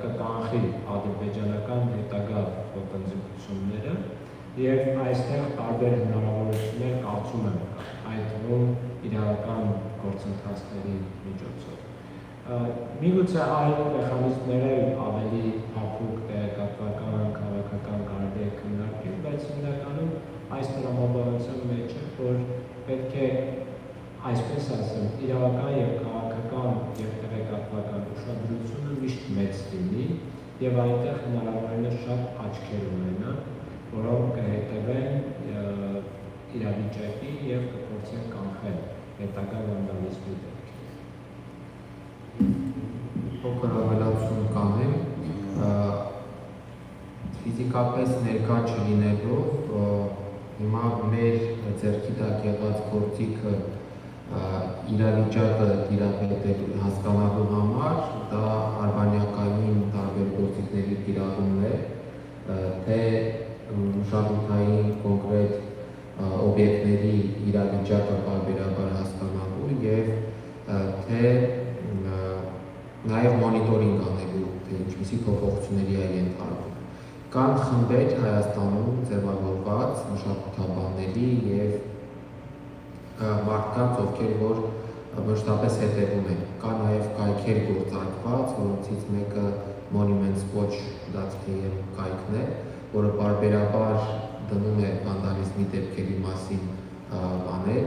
կկանխի ադրբեջանական հետագա ոտնձգությունները եւ այստեղ տարբեր հնարավորություններ կարծում եմ այդ թվում իրավական գործընթացների միջոցով։ Միգուցե այլ մեխանիզմներ ավելի փափուկ տեղեկատվական, քաղաքական կարելի է քննարկել, բայց հիմնականում այս տրամաբանության մեջ է, որ պետք է այսպես ասեմ, իրավական եւ քաղաքական եւ տեղեկատվական ուշադրությունը միշտ մեծ լինի եւ այնտեղ հնարավորինս շատ աչքեր ունենա որոնք կհետևեն իրավիճակի և կփորձեն կանխել հետագա վանդալիզմի դեպքեր։ Փոքր ավելացում կանեմ, ֆիզիկապես ներկա չլինելով, հիմա մեր ձեռքի տակ եղած գործիքը իրավիճակը տիրապետել հասկանալու համար դա արբանյակային տարբեր գործիքների կիրառումն է, թե մշակութային կոնկրետ օբյեկտների իրավիճակը պարբերաբար հասկանալու և թե նաև մոնիտորինգ անելու, թե ինչպիսի փոփոխությունների է ենթարկվում։ Կան խմբեր Հայաստանում ձևավորված մշակութաբանների և մարդկանց, ովքեր որ մշտապես հետևում են։ Կա նաև կայքեր գործարկված, որոնցից մեկը Monuments Watch կայքն է, որը պարբերաբար դնում է վանդալիզմի դեպքերի մասին բաներ,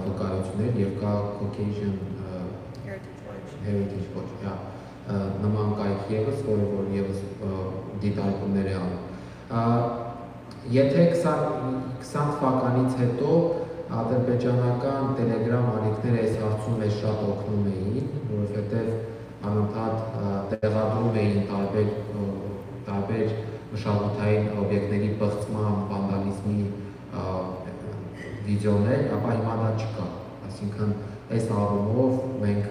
վկայություններ և կա Caucasian Heritage Watch, նման կայք ևս, որը որ ևս դիտարկումներ է անում։ Եթե 20 թվականից հետո ադրբեջանական տելեգրամ ալիքները այս հարցում մեզ շատ օգնում էին, որովհետև անընդհատ տեղադրում էին տարբեր մշակութային օբյեկտների բղծման, վանդալիզմի վիդեոներ, ապա հիմա դա չկա։ Այսինքն այս առումով մենք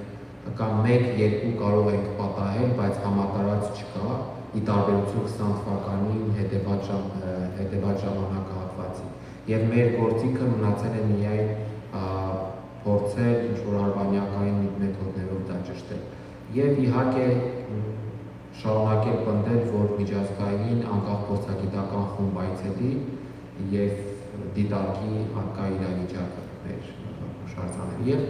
կամ 1-2 կարող ենք պատահել, բայց համատարած չկա, ի տարբերություն 20 թվականին հետևած ժամանակահատվածի։ Եվ մեր գործիքը մնացել է միայն փորձել ինչ-որ արբանյակային մեթոդներով դա ճշտել։ Եվ իհարկե շարունակել պնդել, որ միջազգային անկախ փորձագիտական խումբ այցելի և դիտարկի արկա իրավիճակը մեր հուշարձանները։ Եվ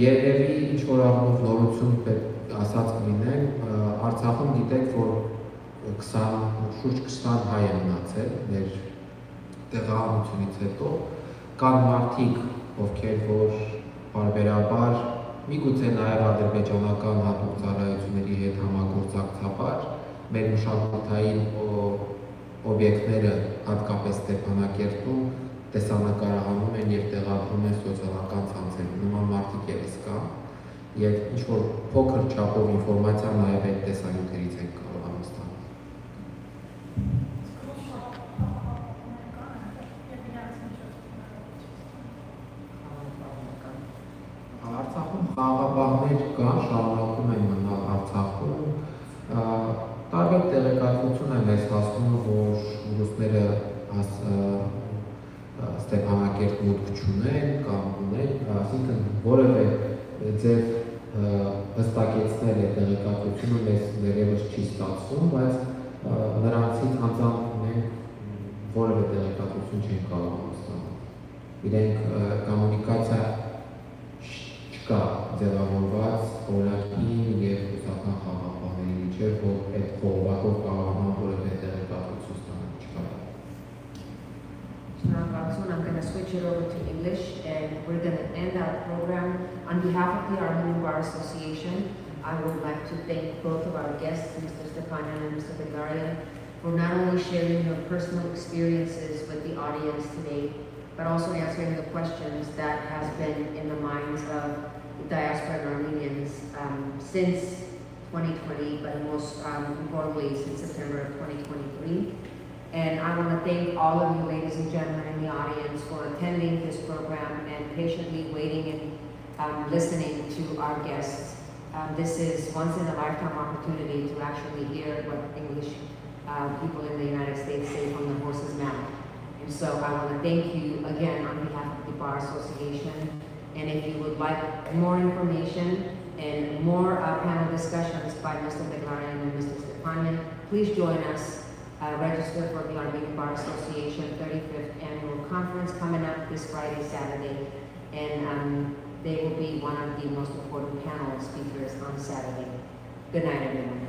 երևի ինչ-որ առումով նորություն ասած կլինեմ, Արցախում գիտեք, որ շուրջ 20 հայ է մնացել մեր տեղահանությունից հետո, կան մարդիկ, ովքեր որ պարբերաբար, միգուցե նաև ադրբեջանական հատուկ ծառայությունների հետ համագործակցաբար, մեր մշակութային օբյեկտները, հատկապես Ստեփանակերտում, տեսանկարահանում են և տեղադրում են սոցիալական ցանցերում, նման մարդիկ ևս կան, և ինչ-որ փոքր չափով ինֆորմացիա նաև այդ տեսանյութերից ենք կարողանում ստանալ։ Արցախում խաղաղապահներ կան, շարունակում են մնալ Արցախում, տարբեր տեղեկատվություն են մեզ հասնում, որ ռուսները Ստեփանակերտ մուտք չունեն կամ ունեն, այսինքն որևէ ձև հստակեցնել է տեղեկատվությունը մեզ դեռևս չի ստացվում, բայց նրանցից անձամբ մենք որևէ տեղեկատվություն չենք կարողանում ստանալ։ Իրենք կոմունիկացիա չկա ձևավորված օրակի և ռուսական խաղաղապահների միջև, որ այդ խողովակով կարողանան որևէ տեղեկատվություն ստանալ չկա։ I'm going to switch it over to English, and we're going to end our program. On behalf of the Armenian Bar Association, I would like to thank both of our guests, Mr. Stepanian and Mr. Beglaryan, for not only sharing your personal experiences with the audience today, but also answering the questions that has been in the minds of the diaspora and Armenians since 2020, but most importantly since September of 2023. And I want to thank all of you, ladies and gentlemen in the audience, for attending this program and patiently waiting and listening to our guests. This is once in a lifetime opportunity to actually hear what English people in the United States say from the horse's mouth. And so I want to thank you again on behalf of the Bar Association. And if you would like more information and more panel discussions by Mr. Beglaryan and Mr. Stepanian, please join us. Register for the Armenian Bar Association 35th Annual Conference coming up this Friday, Saturday. And they will be one of the most important panel speakers on Saturday. Good night, everyone.